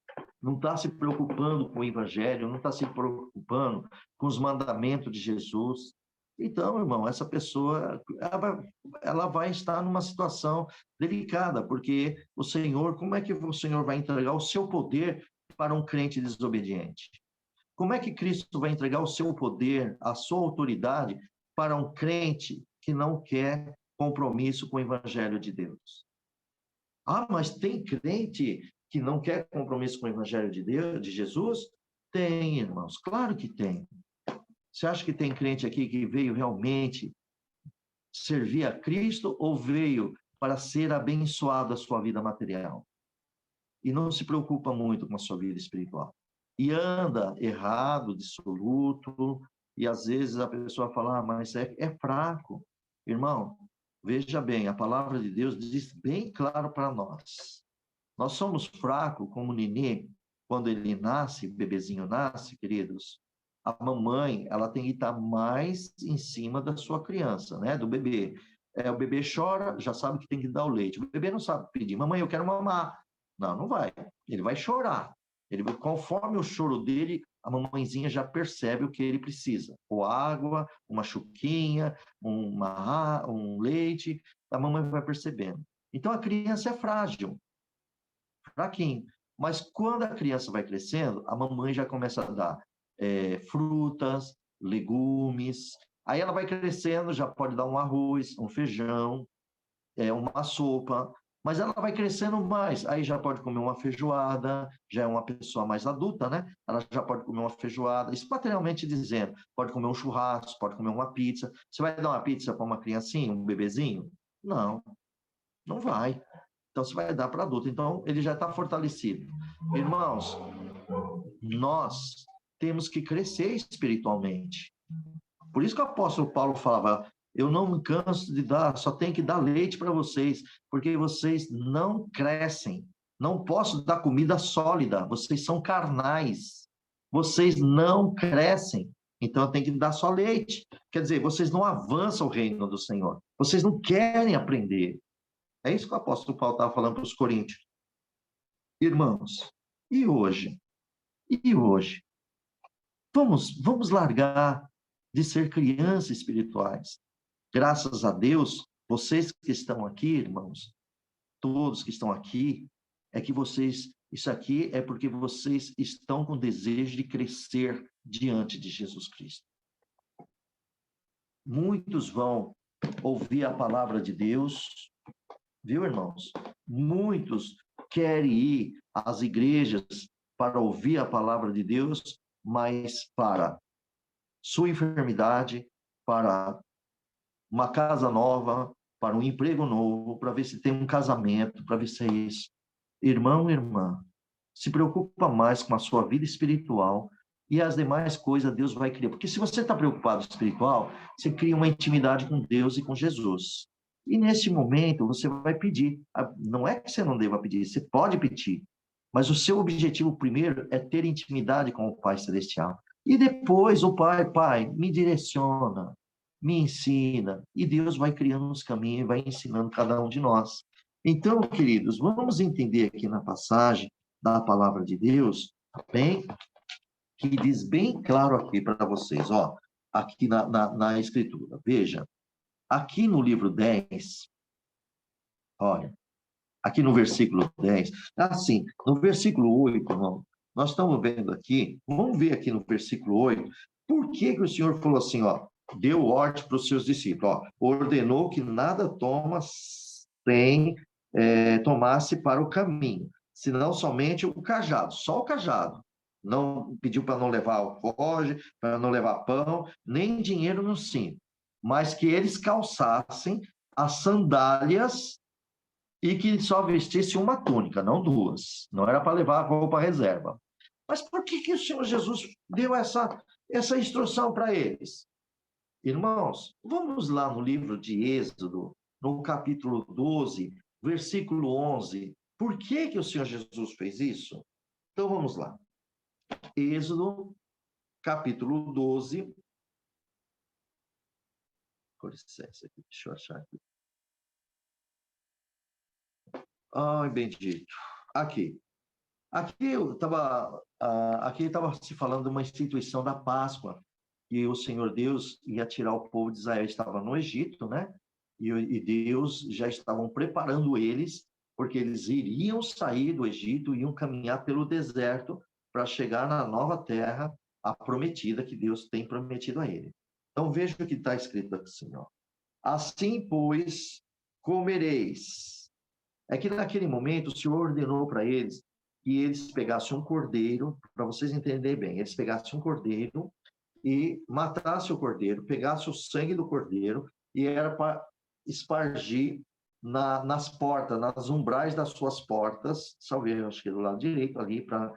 não está se preocupando com o Evangelho, não está se preocupando com os mandamentos de Jesus. Então, irmão, essa pessoa ela vai estar numa situação delicada, porque o Senhor, como é que o Senhor vai entregar o seu poder para um crente desobediente? Como é que Cristo vai entregar o seu poder, a sua autoridade para um crente que não quer compromisso com o Evangelho de Deus? Ah, mas tem crente que não quer compromisso com o Evangelho de Deus, de Jesus? Tem, irmãos, claro que tem. Você acha que tem crente aqui que veio realmente servir a Cristo ou veio para ser abençoado a sua vida material? E não se preocupa muito com a sua vida espiritual. E anda errado, dissoluto, e às vezes a pessoa fala, ah, mas é fraco. Irmão, veja bem, a palavra de Deus diz bem claro para nós. Nós somos fracos como o nenê, quando ele nasce, o bebezinho nasce, queridos. A mamãe, ela tem que estar mais em cima da sua criança, né? Do bebê. O bebê chora, já sabe que tem que dar o leite. O bebê não sabe pedir, mamãe, eu quero mamar. Não, não vai. Ele vai chorar. Conforme o choro dele, a mamãezinha já percebe o que ele precisa. Ou água, uma chuquinha, um leite, a mamãe vai percebendo. Então, a criança é frágil, fraquinho. Mas quando a criança vai crescendo, a mamãe já começa a dar frutas, legumes. Aí ela vai crescendo, já pode dar um arroz, um feijão, uma sopa. Mas ela vai crescendo mais, aí já pode comer uma feijoada, já é uma pessoa mais adulta, né? Ela já pode comer uma feijoada, isso materialmente dizendo, pode comer um churrasco, pode comer uma pizza. Você vai dar uma pizza para uma criancinha, um bebezinho? Não, não vai. Então, você vai dar para adulto. Então, ele já está fortalecido. Irmãos, nós temos que crescer espiritualmente. Por isso que o apóstolo Paulo falava, eu não me canso de dar, só tenho que dar leite para vocês, porque vocês não crescem. Não posso dar comida sólida, vocês são carnais. Vocês não crescem. Então, eu tenho que dar só leite. Quer dizer, vocês não avançam o reino do Senhor. Vocês não querem aprender. É isso que o apóstolo Paulo estava falando para os coríntios. Irmãos, e hoje? E hoje? Vamos largar de ser crianças espirituais. Graças a Deus, vocês que estão aqui, irmãos, todos que estão aqui, é que vocês, isso aqui é porque vocês estão com desejo de crescer diante de Jesus Cristo. Muitos vão ouvir a palavra de Deus, viu, irmãos? muitos querem ir às igrejas para ouvir a palavra de Deus, mas para sua enfermidade, para uma casa nova, para um emprego novo, para ver se tem um casamento, para ver se é isso. Irmão, irmã, se preocupa mais com a sua vida espiritual e as demais coisas Deus vai criar. Porque se você está preocupado espiritual, você cria uma intimidade com Deus e com Jesus. E nesse momento você vai pedir. Não é que você não deva pedir, você pode pedir. Mas o seu objetivo primeiro é ter intimidade com o Pai Celestial. E depois o Pai, me direciona, me ensina. E Deus vai criando os caminhos e vai ensinando cada um de nós. Então, queridos, vamos entender aqui na passagem da palavra de Deus, bem, que diz bem claro aqui para vocês, ó, aqui na Escritura. Veja, aqui no livro 10, olha, aqui no versículo 10, assim, no versículo 8, irmão, nós estamos vendo aqui, vamos ver aqui no versículo 8, por que que o Senhor falou assim, ó, deu ordem para os seus discípulos, ó, ordenou que nada tomasse para o caminho, senão somente o cajado, só o cajado. Não pediu para não levar alforje, para não levar pão, nem dinheiro no cinto, mas que eles calçassem as sandálias e que só vestisse uma túnica, não duas. Não era para levar a roupa reserva. Mas por que que o Senhor Jesus deu essa instrução para eles? Irmãos, vamos lá no livro de Êxodo, no capítulo 12, versículo 11. Por que que o Senhor Jesus fez isso? Então vamos lá. Êxodo, capítulo 12. Com licença aqui, deixa eu achar aqui. Ai, bendito. Aqui. Aqui estava se falando de uma instituição da Páscoa, e o Senhor Deus ia tirar o povo de Israel, estava no Egito, né? E Deus já estavam preparando eles, porque eles iriam sair do Egito, iam caminhar pelo deserto para chegar na nova terra, a prometida que Deus tem prometido a ele. Então veja o que está escrito assim, ó. Assim, pois, comereis. É que naquele momento o Senhor ordenou para eles que eles pegassem um cordeiro, para vocês entenderem bem, eles pegassem um cordeiro e matassem o cordeiro, pegassem o sangue do cordeiro e era para espargir nas portas, nas umbrais das suas portas, salve, acho que do lado direito ali, para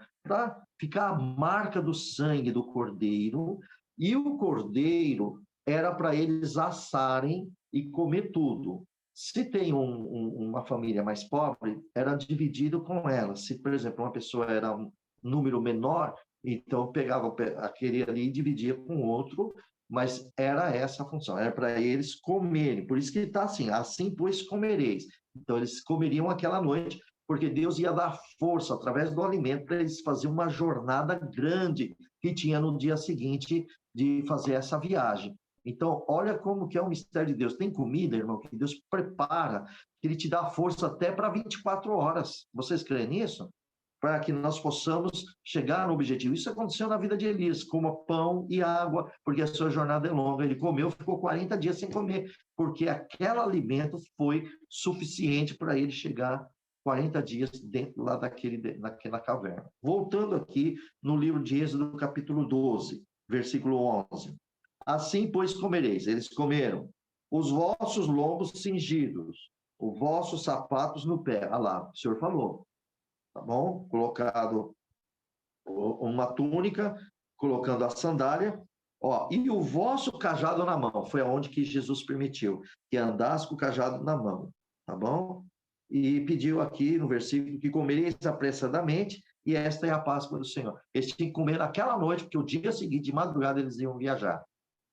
ficar a marca do sangue do cordeiro, e o cordeiro era para eles assarem e comer tudo. Se tem uma família mais pobre, era dividido com ela. Se, por exemplo, uma pessoa era um número menor, então pegava aquele ali e dividia com outro, mas era essa a função, era para eles comerem. Por isso que está assim, pois comereis. Então eles comeriam aquela noite, porque Deus ia dar força através do alimento para eles fazerem uma jornada grande que tinha no dia seguinte de fazer essa viagem. Então, olha como que é o mistério de Deus. Tem comida, irmão, que Deus prepara, que Ele te dá força até para 24 horas. Vocês creem nisso? Para que nós possamos chegar no objetivo. Isso aconteceu na vida de Elias, coma pão e água, porque a sua jornada é longa. Ele comeu, ficou 40 dias sem comer, porque aquele alimento foi suficiente para ele chegar 40 dias dentro lá naquela caverna. Voltando aqui no livro de Êxodo, capítulo 12, versículo 11. Assim, pois, comereis. Eles comeram. Os vossos lombos cingidos, os vossos sapatos no pé. Ah lá, o Senhor falou. Tá bom? Colocado uma túnica, colocando a sandália. Ó, e o vosso cajado na mão. Foi aonde que Jesus permitiu que andasse com o cajado na mão. Tá bom? E pediu aqui no versículo que comereis apressadamente, e esta é a Páscoa do Senhor. Eles tinham que comer naquela noite, porque o dia seguinte, de madrugada, eles iam viajar.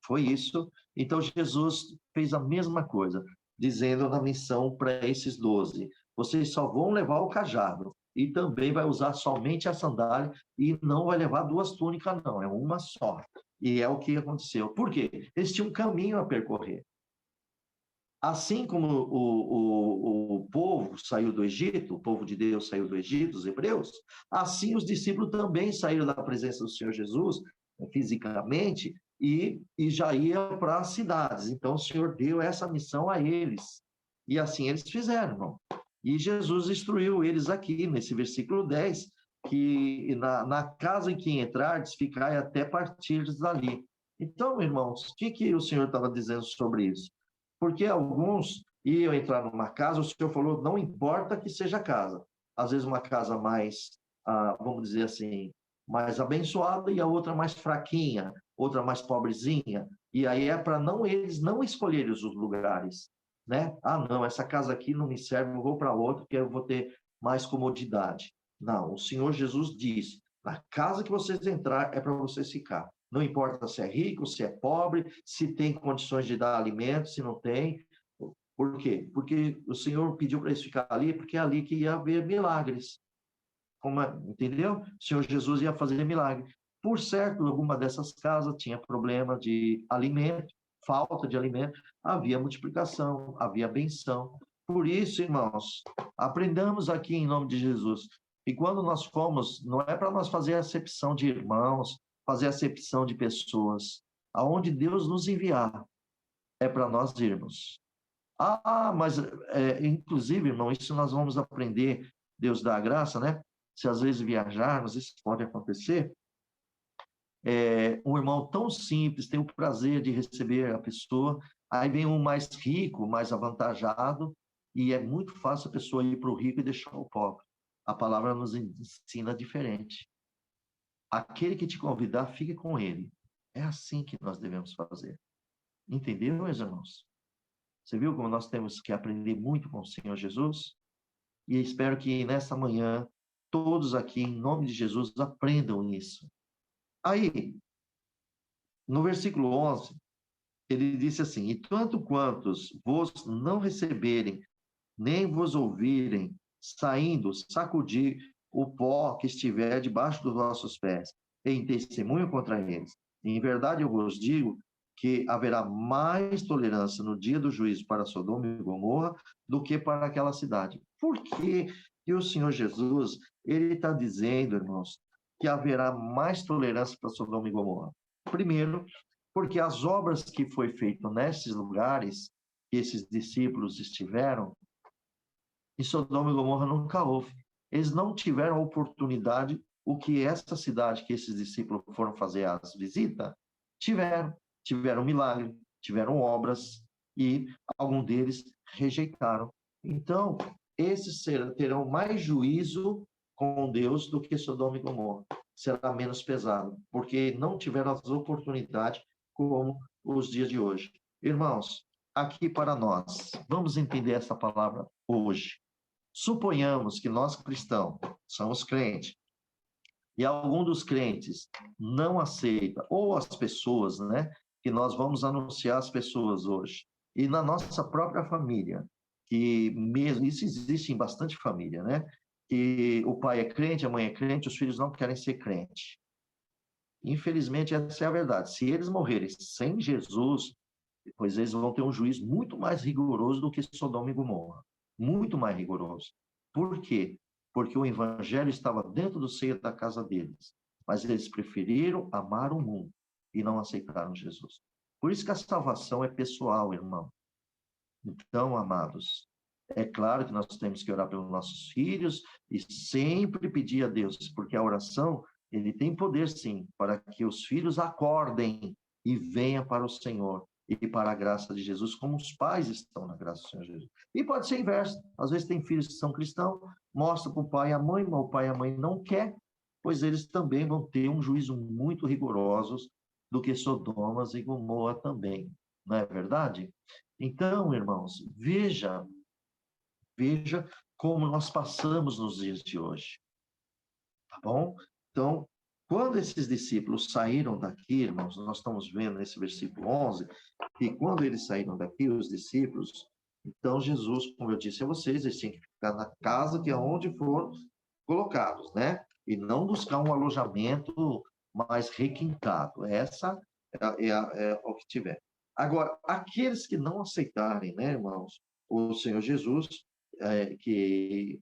Foi isso. Então, Jesus fez a mesma coisa, dizendo na missão para esses 12, vocês só vão levar o cajado, e também vai usar somente a sandália, e não vai levar duas túnicas, não, é uma só. E é o que aconteceu. Por quê? Eles tinham um caminho a percorrer. Assim como o povo saiu do Egito, o povo de Deus saiu do Egito, os hebreus, assim os discípulos também saíram da presença do Senhor Jesus, fisicamente, e já ia para as cidades. Então, o Senhor deu essa missão a eles. E assim eles fizeram, irmão. E Jesus instruiu eles aqui, nesse versículo 10, que na casa em que entrardes, ficai até partires dali. Então, irmãos, o que o Senhor estava dizendo sobre isso? Porque alguns iam entrar numa casa, o Senhor falou, não importa que seja casa. Às vezes uma casa mais, vamos dizer assim, mais abençoada e a outra mais fraquinha, outra mais pobrezinha. E aí é para eles não escolherem os lugares, né? Ah, não, essa casa aqui não me serve, eu vou para outra, porque eu vou ter mais comodidade. Não, o Senhor Jesus diz, na casa que vocês entrar é para vocês ficar. Não importa se é rico, se é pobre, se tem condições de dar alimento, se não tem. Por quê? Porque o Senhor pediu para eles ficar ali, porque é ali que ia haver milagres. Entendeu? O Senhor Jesus ia fazer milagre. Por certo, alguma dessas casas tinha problema de alimento, falta de alimento, havia multiplicação, havia benção. Por isso, irmãos, aprendamos aqui em nome de Jesus. E quando nós formos, não é para nós fazer acepção de irmãos, fazer acepção de pessoas. Aonde Deus nos enviar, é para nós irmos. Mas, inclusive, irmão, isso nós vamos aprender, Deus dá a graça, né? Se às vezes viajarmos, isso pode acontecer. Um irmão tão simples tem o prazer de receber a pessoa, aí vem um mais rico, mais avantajado, e é muito fácil a pessoa ir para o rico e deixar o pobre. A palavra nos ensina diferente. Aquele que te convidar, fique com ele. É assim que nós devemos fazer. Entendeu, meus irmãos? Você viu como nós temos que aprender muito com o Senhor Jesus? E espero que nessa manhã, todos aqui, em nome de Jesus, aprendam isso. Aí, no versículo 11, ele disse assim, e tanto quantos vos não receberem, nem vos ouvirem, saindo, sacudir o pó que estiver debaixo dos vossos pés, em testemunho contra eles. Em verdade, eu vos digo que haverá mais tolerância no dia do juízo para Sodoma e Gomorra do que para aquela cidade. Por que o Senhor Jesus, ele está dizendo, irmãos, que haverá mais tolerância para Sodoma e Gomorra? Primeiro, porque as obras que foi feito nesses lugares, que esses discípulos estiveram, em Sodoma e Gomorra nunca houve. Eles não tiveram a oportunidade, o que essa cidade que esses discípulos foram fazer as visitas, tiveram milagre, tiveram obras, e alguns deles rejeitaram. Então, esses terão mais juízo com Deus do que Sodoma e Gomorra. Será menos pesado, porque não tiveram as oportunidades como os dias de hoje. Irmãos, aqui para nós, vamos entender essa palavra hoje. Suponhamos que nós cristãos somos crentes e algum dos crentes não aceita, ou as pessoas, né, que nós vamos anunciar às pessoas hoje, e na nossa própria família, que mesmo, isso existe em bastante família, né, que o pai é crente, a mãe é crente, os filhos não querem ser crente. Infelizmente, essa é a verdade. Se eles morrerem sem Jesus, pois eles vão ter um juízo muito mais rigoroso do que Sodoma e Gomorra. Muito mais rigoroso. Por quê? Porque o evangelho estava dentro do seio da casa deles. Mas eles preferiram amar o mundo e não aceitaram Jesus. Por isso que a salvação é pessoal, irmão. Então, amados, é claro que nós temos que orar pelos nossos filhos e sempre pedir a Deus, porque a oração, ele tem poder sim, para que os filhos acordem e venham para o Senhor e para a graça de Jesus, como os pais estão na graça do Senhor Jesus. E pode ser inverso. Às vezes tem filhos que são cristãos, mostra para o pai e a mãe, mas o pai e a mãe não quer, pois eles também vão ter um juízo muito rigoroso do que Sodomas e Gomorra também. Não é verdade? Então, irmãos, veja como nós passamos nos dias de hoje. Tá bom? Então, quando esses discípulos saíram daqui, irmãos, nós estamos vendo nesse versículo 11, que quando eles saíram daqui, os discípulos, então Jesus, como eu disse a vocês, eles tinham que ficar na casa que é onde foram colocados, né? E não buscar um alojamento mais requintado. Essa é o que tiver. Agora, aqueles que não aceitarem, né, irmãos, o Senhor Jesus, que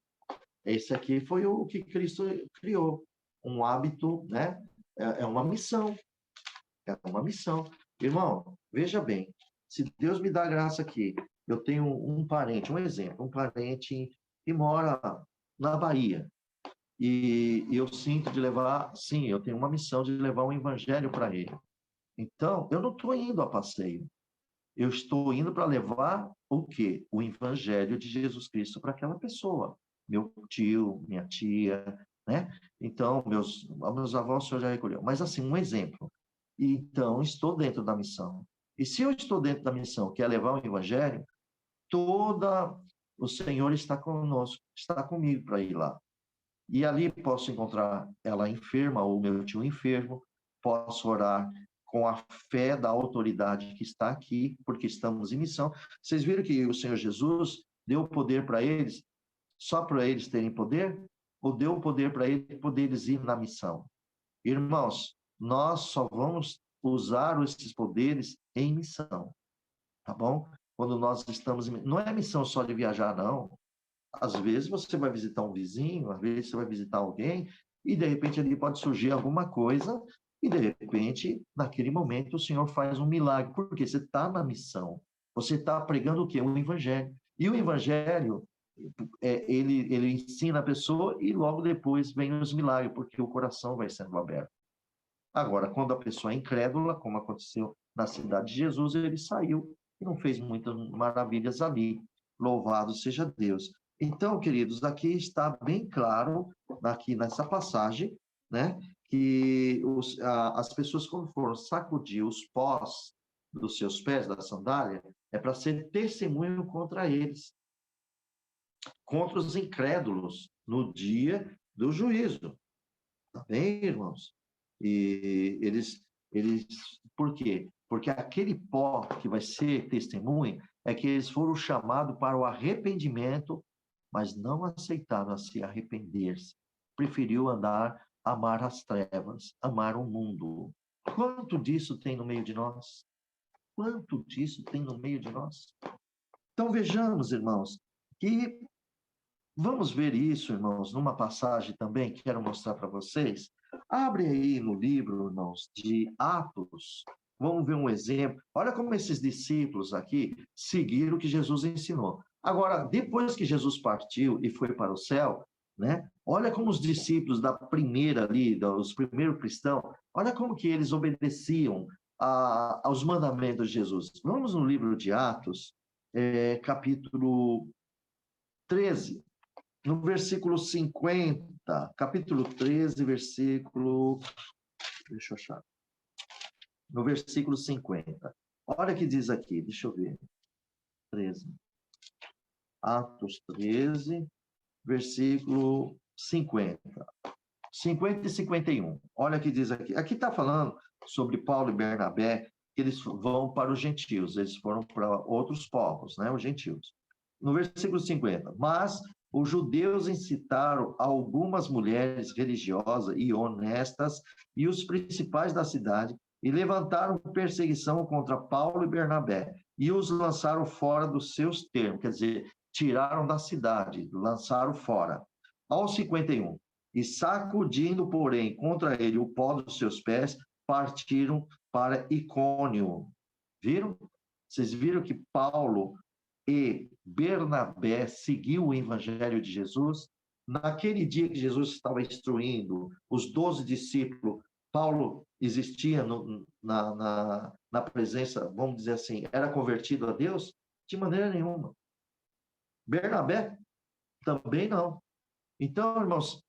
esse aqui foi o que Cristo criou, um hábito, né? É uma missão, é uma missão. Irmão, veja bem, se Deus me dá graça aqui, eu tenho um parente, um exemplo, um parente que mora na Bahia. E eu sinto de levar, sim, eu tenho uma missão de levar um evangelho para ele. Então, eu não estou indo a passeio. Eu estou indo para levar o quê? O evangelho de Jesus Cristo para aquela pessoa. Meu tio, minha tia, né? Então, meus avós o senhor já recolheu. Mas, assim, um exemplo. Então, estou dentro da missão. E se eu estou dentro da missão, que é levar o evangelho, toda o Senhor está conosco, está comigo para ir lá. E ali posso encontrar ela enferma ou meu tio enfermo, posso orar com a fé da autoridade que está aqui, porque estamos em missão. Vocês viram que o Senhor Jesus deu poder para eles, só para eles terem poder? Ou deu poder para eles poderes ir na missão? Irmãos, nós só vamos usar esses poderes em missão, tá bom? Quando nós estamos em... Não é missão só de viajar, não. Às vezes você vai visitar um vizinho, às vezes você vai visitar alguém, e de repente ali pode surgir alguma coisa, e de repente, naquele momento, o Senhor faz um milagre, porque você está na missão. Você está pregando o quê? O Evangelho. E o Evangelho, ele ensina a pessoa e logo depois vem os milagres, porque o coração vai sendo aberto. Agora, quando a pessoa é incrédula, como aconteceu na cidade de Jesus, ele saiu e não fez muitas maravilhas ali. Louvado seja Deus. Então, queridos, aqui está bem claro, aqui nessa passagem, né, que as pessoas, quando foram sacudir os pós dos seus pés, da sandália, é para ser testemunho contra eles, contra os incrédulos, no dia do juízo. Tá bem, irmãos? E eles, por quê? Porque aquele pó que vai ser testemunha é que eles foram chamados para o arrependimento, mas não aceitaram se arrepender-se. Preferiu amar as trevas, amar o mundo. Quanto disso tem no meio de nós? Quanto disso tem no meio de nós? Então vejamos, irmãos, que vamos ver isso, irmãos, numa passagem também que quero mostrar para vocês. Abre aí no livro, irmãos, de Atos. Vamos ver um exemplo. Olha como esses discípulos aqui seguiram o que Jesus ensinou. Agora, depois que Jesus partiu e foi para o céu, né? Olha como os discípulos da primeira ali, os primeiros cristãos, olha como que eles obedeciam aos mandamentos de Jesus. Vamos no livro de Atos, capítulo 13. No versículo 50, capítulo 13, versículo... Deixa eu achar. No versículo 50. Olha o que diz aqui, deixa eu ver. 13. Atos 13, versículo 50. 50 e 51. Olha o que diz aqui. Aqui está falando sobre Paulo e Bernabé, que eles vão para os gentios, eles foram para outros povos, né, os gentios. No versículo 50. Mas os judeus incitaram algumas mulheres religiosas e honestas e os principais da cidade e levantaram perseguição contra Paulo e Bernabé e os lançaram fora dos seus termos, quer dizer, tiraram da cidade, lançaram fora. Ao 51. E sacudindo, porém, contra ele o pó dos seus pés, partiram para Icônio. Viram? Vocês viram que Paulo e Bernabé seguiu o evangelho de Jesus? Naquele dia que Jesus estava instruindo os 12 discípulos, Paulo existia na presença, vamos dizer assim, era convertido a Deus? De maneira nenhuma. Bernabé? Também não. Então, irmãos,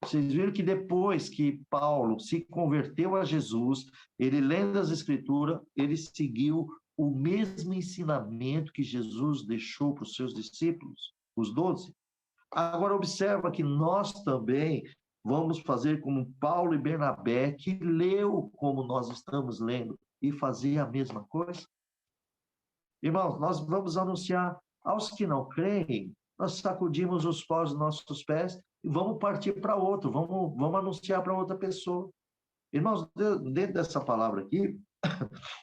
vocês viram que depois que Paulo se converteu a Jesus, ele lendo as Escrituras, ele seguiu o mesmo ensinamento que Jesus deixou para os seus discípulos, os 12. Agora, observa que nós também vamos fazer como Paulo e Bernabé, que leu como nós estamos lendo, e fazer a mesma coisa. Irmãos, nós vamos anunciar aos que não creem, nós sacudimos os pós dos nossos pés e vamos partir para outro, vamos anunciar para outra pessoa. Irmãos, dentro dessa palavra aqui,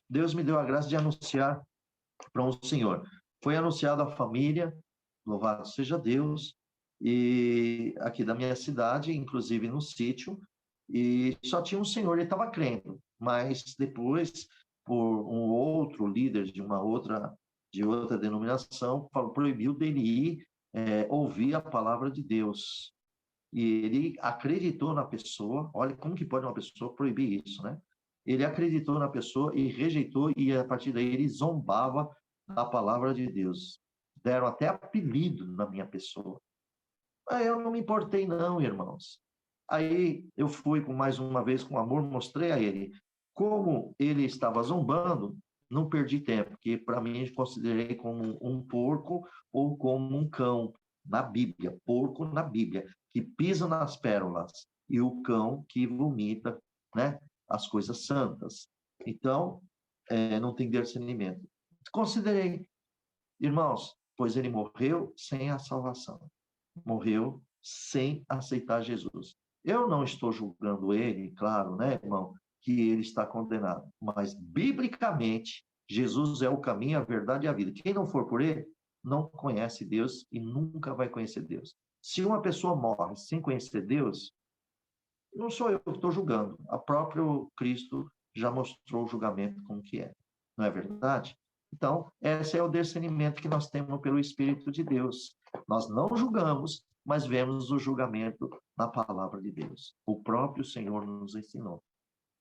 Deus me deu a graça de anunciar para um senhor. Foi anunciado à família, louvado seja Deus, e aqui da minha cidade, inclusive no sítio, e só tinha um senhor, ele estava crendo, mas depois, por um outro líder de outra denominação, proibiu dele ir ouvir a palavra de Deus. E ele acreditou na pessoa. Olha, como que pode uma pessoa proibir isso, né? Ele acreditou na pessoa e rejeitou, e a partir daí ele zombava da palavra de Deus. Deram até apelido na minha pessoa. Aí eu não me importei não, irmãos. Aí eu fui mais uma vez com amor, mostrei a ele. Como ele estava zombando, não perdi tempo, porque para mim eu considerei como um porco ou como um cão na Bíblia. Porco na Bíblia, que pisa nas pérolas, e o cão que vomita, né, as coisas santas. Então, não tem discernimento. Considerei, irmãos, pois ele morreu sem a salvação. Morreu sem aceitar Jesus. Eu não estou julgando ele, claro, né, irmão, que ele está condenado, mas biblicamente Jesus é o caminho, a verdade e a vida. Quem não for por ele não conhece Deus e nunca vai conhecer Deus. Se uma pessoa morre sem conhecer Deus, não sou eu que estou julgando. O próprio Cristo já mostrou o julgamento como que é. Não é verdade? Então, esse é o discernimento que nós temos pelo Espírito de Deus. Nós não julgamos, mas vemos o julgamento na palavra de Deus. O próprio Senhor nos ensinou.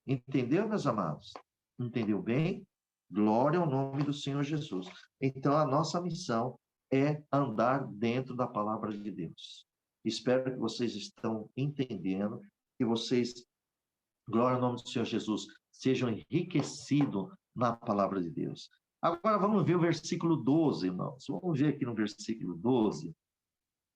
Entendeu, meus amados? Entendeu bem? Glória ao nome do Senhor Jesus. Então, a nossa missão é andar dentro da palavra de Deus. Espero que vocês estão entendendo, que vocês, glória ao nome do Senhor Jesus, sejam enriquecidos na palavra de Deus. Agora vamos ver o versículo 12, irmãos. Vamos ver aqui no versículo 12,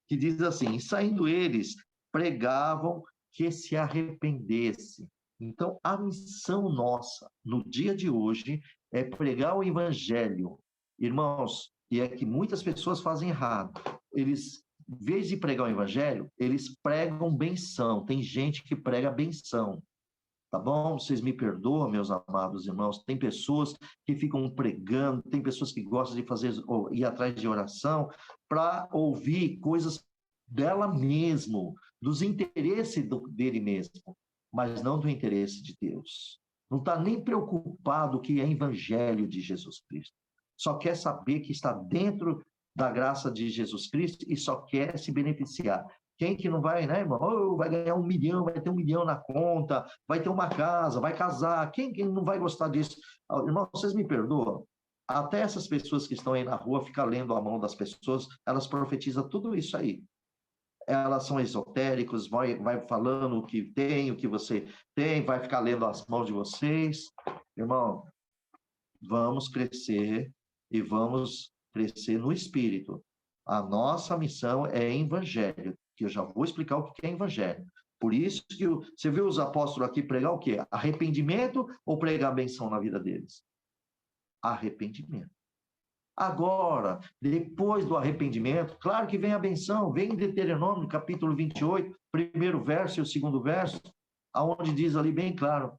que diz assim: e saindo eles, pregavam que se arrependesse. Então, a missão nossa, no dia de hoje, é pregar o evangelho. Irmãos, e é que muitas pessoas fazem errado. Eles, em vez de pregar o evangelho, eles pregam benção. Tem gente que prega benção. Tá bom? Vocês me perdoam, meus amados irmãos. Tem pessoas que ficam pregando, tem pessoas que gostam de fazer, ir atrás de oração, para ouvir coisas dela mesmo, dos interesses dele mesmo, mas não do interesse de Deus. Não está nem preocupado que é evangelho de Jesus Cristo. Só quer saber que está dentro da graça de Jesus Cristo e só quer se beneficiar. Quem que não vai, né, irmão? Oh, vai ganhar 1 milhão, vai ter 1 milhão na conta, vai ter uma casa, vai casar. Quem que não vai gostar disso? Irmão, vocês me perdoam? Até essas pessoas que estão aí na rua, ficam lendo a mão das pessoas, elas profetizam tudo isso aí. Elas são esotéricos, vai falando o que você tem, vai ficar lendo as mãos de vocês. Irmão, vamos crescer e vamos crescer no Espírito. A nossa missão é evangelho, que eu já vou explicar o que é evangelho. Por isso que você viu os apóstolos aqui pregar o quê? Arrependimento ou pregar benção na vida deles? Arrependimento. Agora, depois do arrependimento, claro que vem a benção, vem em Deuteronômio, capítulo 28, primeiro verso e o segundo verso, aonde diz ali bem claro: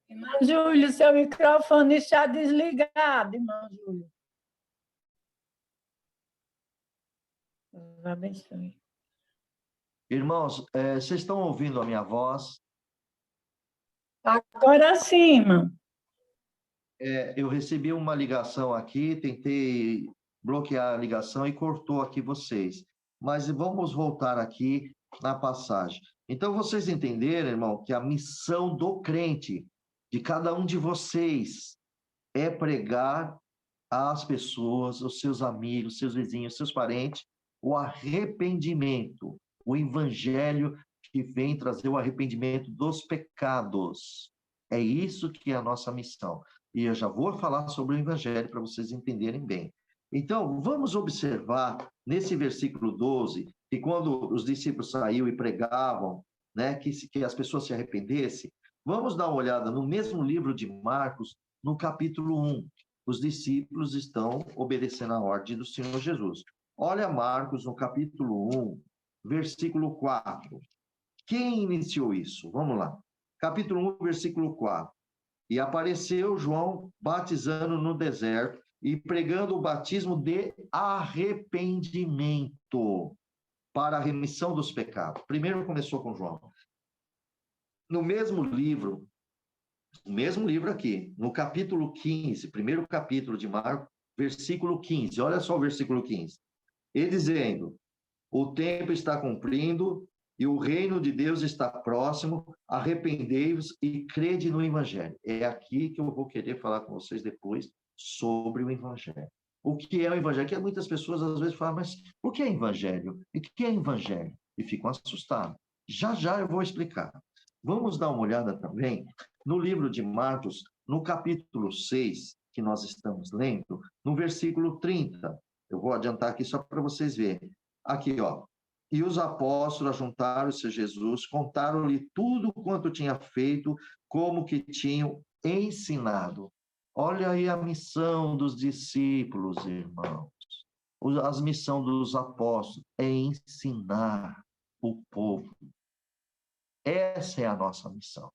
Irmão Júlio, seu microfone está desligado, irmão Júlio. Deus abençoe. irmãos, vocês estão ouvindo a minha voz? Agora sim, irmão. Eu recebi uma ligação aqui, tentei bloquear a ligação e cortou aqui vocês. Mas vamos voltar aqui na passagem. Então, vocês entenderam, irmão, que a missão do crente, de cada um de vocês, é pregar às pessoas, aos seus amigos, seus vizinhos, seus parentes, o arrependimento, o evangelho que vem trazer o arrependimento dos pecados. É isso que é a nossa missão. E eu já vou falar sobre o evangelho para vocês entenderem bem. Então, vamos observar nesse versículo 12, que quando os discípulos saíram e pregavam, né, que as pessoas se arrependessem, vamos dar uma olhada no mesmo livro de Marcos, no capítulo 1. Os discípulos estão obedecendo a ordem do Senhor Jesus. Olha Marcos, no capítulo 1, versículo 4. Quem iniciou isso? Vamos lá. Capítulo 1, versículo 4. E apareceu João batizando no deserto e pregando o batismo de arrependimento para a remissão dos pecados. Primeiro começou com João. No mesmo livro aqui, no capítulo 15, primeiro capítulo de Marcos, versículo 15. Olha só o versículo 15. Ele dizendo: o tempo está cumprindo e o reino de Deus está próximo, arrependei-vos e crede no Evangelho. É aqui que eu vou querer falar com vocês depois sobre o Evangelho. O que é o Evangelho? Que muitas pessoas às vezes falam, mas o que é Evangelho? E o que é Evangelho? E ficam assustados. Já já eu vou explicar. Vamos dar uma olhada também no livro de Marcos, no capítulo 6, que nós estamos lendo, no versículo 30. Eu vou adiantar aqui só para vocês verem. Aqui, ó. E os apóstolos juntaram-se a Jesus, contaram-lhe tudo quanto tinha feito, como que tinham ensinado. Olha aí a missão dos discípulos, irmãos. A missão dos apóstolos é ensinar o povo. Essa é a nossa missão.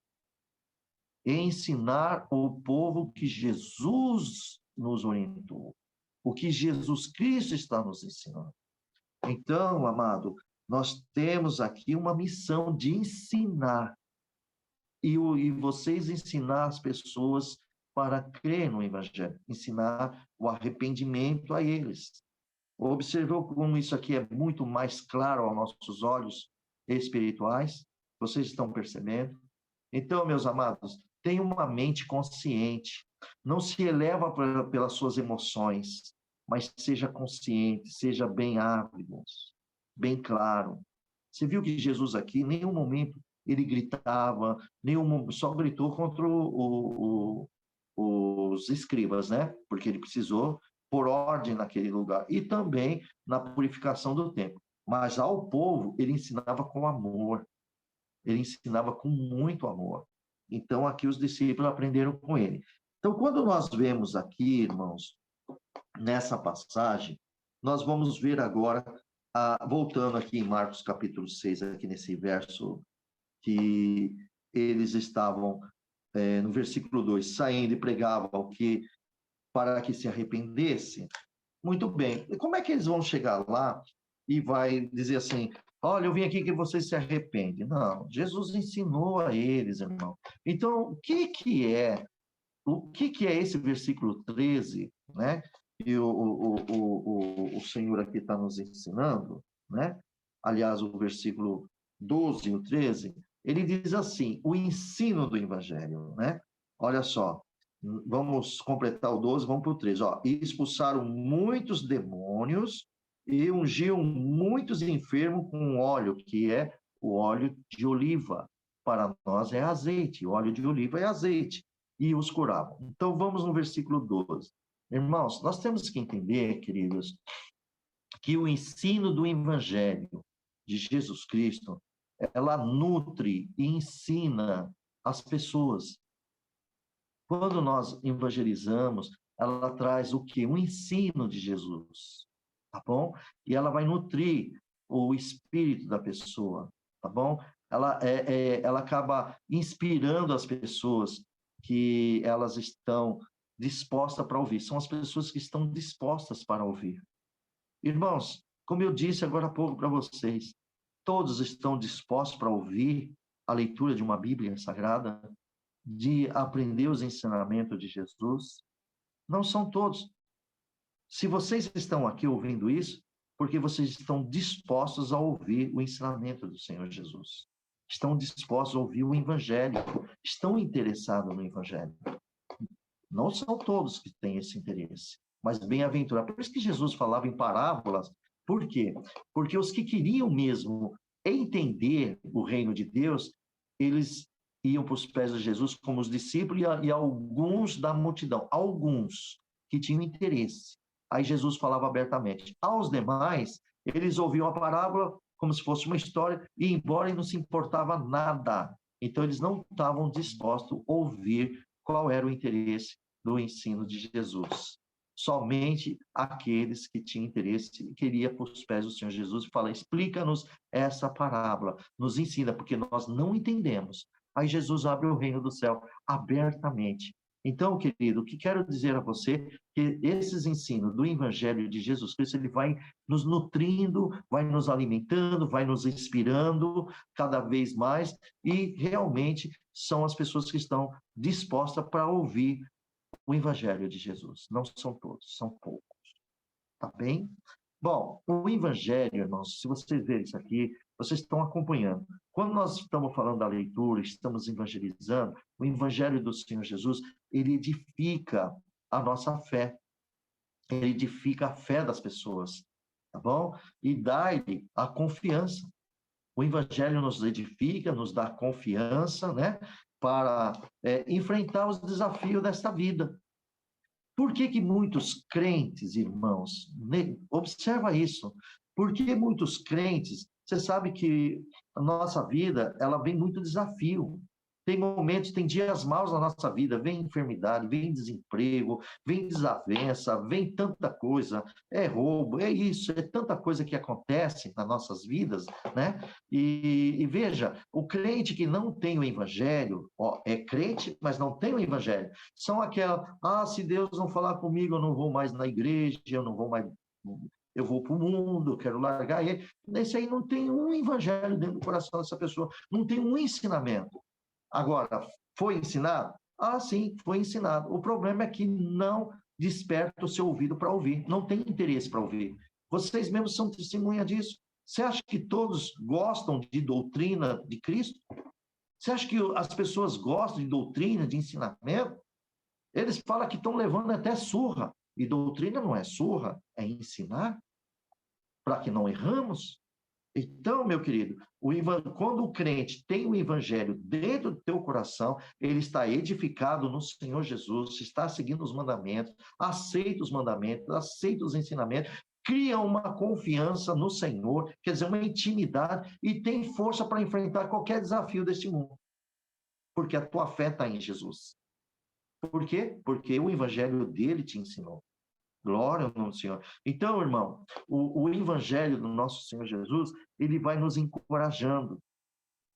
Ensinar o povo que Jesus nos orientou, o que Jesus Cristo está nos ensinando. Então, amado, nós temos aqui uma missão de ensinar e vocês ensinar as pessoas para crer no Evangelho, ensinar o arrependimento a eles. Observou como isso aqui é muito mais claro aos nossos olhos espirituais? Vocês estão percebendo? Então, meus amados, tenha uma mente consciente. Não se eleva pelas suas emoções, mas seja consciente, seja bem ávido, bem claro. Você viu que Jesus aqui, em nenhum momento, ele gritava, só gritou contra os escribas, né? Porque ele precisou pôr ordem naquele lugar. E também na purificação do templo. Mas ao povo, ele ensinava com amor. Ele ensinava com muito amor. Então, aqui os discípulos aprenderam com ele. Então, quando nós vemos aqui, irmãos, nessa passagem, nós vamos ver agora, voltando aqui em Marcos capítulo 6, aqui nesse verso, que eles estavam, no versículo 2, saindo e pregavam para que se arrependessem. Muito bem. E como é que eles vão chegar lá e vai dizer assim, olha, eu vim aqui que vocês se arrependem? Não, Jesus ensinou a eles, irmão. Então, o que é esse versículo 13, né? E o Senhor aqui está nos ensinando, né? Aliás, o versículo 12 e o 13, ele diz assim, o ensino do Evangelho, né? Olha só, vamos completar o 12, vamos para o 13. Ó, e expulsaram muitos demônios e ungiam muitos enfermos com óleo, que é o óleo de oliva. Para nós é azeite, óleo de oliva é azeite. E os curavam. Então, vamos no versículo 12. Irmãos, nós temos que entender, queridos, que o ensino do Evangelho de Jesus Cristo, ela nutre e ensina as pessoas. Quando nós evangelizamos, ela traz o quê? O ensino de Jesus, tá bom? E ela vai nutrir o espírito da pessoa, tá bom? Ela acaba inspirando as pessoas que elas estão dispostas para ouvir. São as pessoas que estão dispostas para ouvir. Irmãos, como eu disse agora há pouco para vocês, todos estão dispostos para ouvir a leitura de uma Bíblia Sagrada, de aprender os ensinamentos de Jesus? Não são todos. Se vocês estão aqui ouvindo isso, porque vocês estão dispostos a ouvir o ensinamento do Senhor Jesus. Estão dispostos a ouvir o Evangelho. Estão interessados no Evangelho. Não são todos que têm esse interesse, mas bem-aventurados. Por isso que Jesus falava em parábolas. Por quê? Porque os que queriam mesmo entender o reino de Deus, eles iam para os pés de Jesus como os discípulos e alguns da multidão, alguns que tinham interesse. Aí Jesus falava abertamente. Aos demais, eles ouviam a parábola como se fosse uma história e ia embora e não se importava nada. Então, eles não estavam dispostos a ouvir qual era o interesse do ensino de Jesus. somente aqueles que tinham interesse e queria por os pés do Senhor Jesus e fala, explica-nos essa parábola, nos ensina, porque nós não entendemos. Aí Jesus abre o reino do céu abertamente. Então, querido, o que quero dizer a você, que esses ensinos do Evangelho de Jesus Cristo, ele vai nos nutrindo, vai nos alimentando, vai nos inspirando cada vez mais, e realmente são as pessoas que estão dispostas para ouvir o Evangelho de Jesus. Não são todos, são poucos. Tá bem? Bom, o Evangelho, irmãos, se vocês verem isso aqui, vocês estão acompanhando. Quando nós estamos falando da leitura, estamos evangelizando, o Evangelho do Senhor Jesus, ele edifica a nossa fé. Ele edifica a fé das pessoas, tá bom? E dá-lhe a confiança. O Evangelho nos edifica, nos dá confiança, né? Para enfrentar os desafios desta vida. Por que muitos crentes, irmãos, observa isso, por que muitos crentes, você sabe que a nossa vida, ela vem muito desafio, tem momentos, tem dias maus na nossa vida, vem enfermidade, vem desemprego, vem desavença, vem tanta coisa, é roubo, é isso, é tanta coisa que acontece nas nossas vidas, né? E veja, o crente que não tem o evangelho, ó, é crente, mas não tem o evangelho, são aquela, se Deus não falar comigo, eu não vou mais na igreja, eu não vou mais, eu vou para o mundo, eu quero largar ele. Nesse aí não tem um evangelho dentro do coração dessa pessoa, não tem um ensinamento. Agora, foi ensinado? Sim, foi ensinado. O problema é que não desperta o seu ouvido para ouvir, não tem interesse para ouvir. Vocês mesmos são testemunha disso. Você acha que todos gostam de doutrina de Cristo? Você acha que as pessoas gostam de doutrina, de ensinamento? Eles falam que estão levando até surra. E doutrina não é surra, é ensinar para que não erramos. Então, meu querido, quando o crente tem o evangelho dentro do teu coração, ele está edificado no Senhor Jesus, está seguindo os mandamentos, aceita os mandamentos, aceita os ensinamentos, cria uma confiança no Senhor, quer dizer, uma intimidade, e tem força para enfrentar qualquer desafio deste mundo. Porque a tua fé está em Jesus. Por quê? Porque o evangelho dele te ensinou. Glória ao nome do Senhor. Então, irmão, o evangelho do nosso Senhor Jesus, ele vai nos encorajando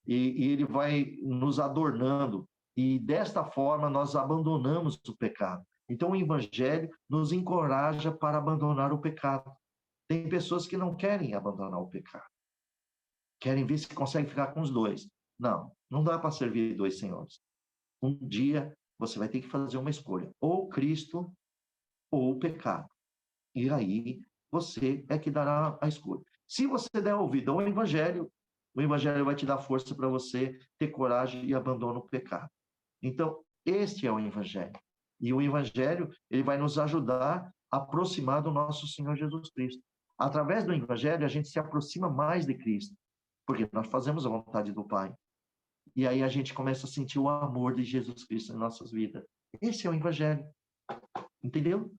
e ele vai nos adornando. E desta forma nós abandonamos o pecado. Então, o evangelho nos encoraja para abandonar o pecado. Tem pessoas que não querem abandonar o pecado. Querem ver se conseguem ficar com os dois. Não, não dá para servir dois senhores. Um dia você vai ter que fazer uma escolha. Ou Cristo ou o pecado. E aí, você é que dará a escolha. Se você der ouvido ao Evangelho, o Evangelho vai te dar força para você ter coragem e abandonar o pecado. Então, este é o Evangelho. E o Evangelho, ele vai nos ajudar a aproximar do nosso Senhor Jesus Cristo. Através do Evangelho, a gente se aproxima mais de Cristo, porque nós fazemos a vontade do Pai. E aí a gente começa a sentir o amor de Jesus Cristo em nossas vidas. Esse é o Evangelho. Entendeu?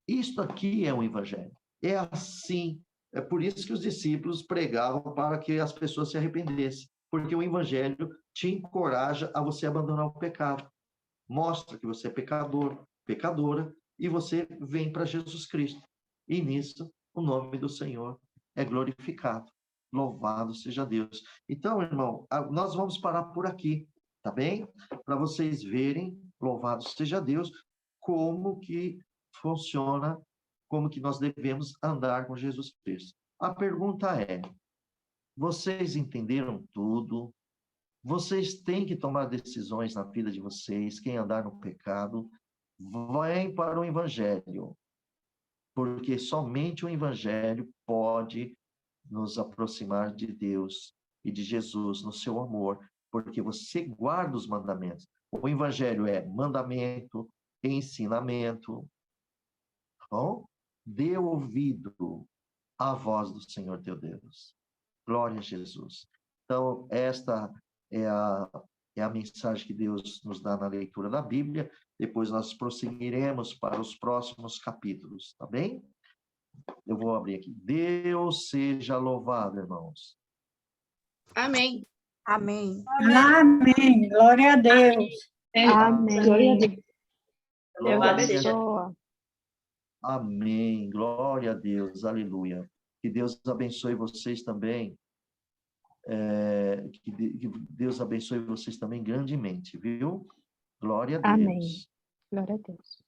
Isto aqui é o Evangelho. É assim. É por isso que os discípulos pregavam para que as pessoas se arrependessem. Porque o Evangelho te encoraja a você abandonar o pecado. Mostra que você é pecador, pecadora, e você vem para Jesus Cristo. E nisso, o nome do Senhor é glorificado. Louvado seja Deus. Então, irmão, nós vamos parar por aqui, tá bem? Para vocês verem, louvado seja Deus, como que funciona, como que nós devemos andar com Jesus Cristo. A pergunta é, vocês entenderam tudo? Vocês têm que tomar decisões na vida de vocês, quem andar no pecado, vem para o Evangelho, porque somente o Evangelho pode nos aproximar de Deus e de Jesus no seu amor, porque você guarda os mandamentos. O Evangelho é mandamento, ensinamento. Bom, dê ouvido à voz do Senhor teu Deus. Glória a Jesus. Então, esta é a mensagem que Deus nos dá na leitura da Bíblia. Depois nós prosseguiremos para os próximos capítulos, tá bem? Eu vou abrir aqui. Deus seja louvado, irmãos. Amém. Amém. Amém. Glória a Deus. Amém. Glória a Deus. Deus abençoe. Amém. Glória a Deus. Aleluia. Que Deus abençoe vocês também. Que Deus abençoe vocês também grandemente, viu? Glória a Deus. Amém. Glória a Deus.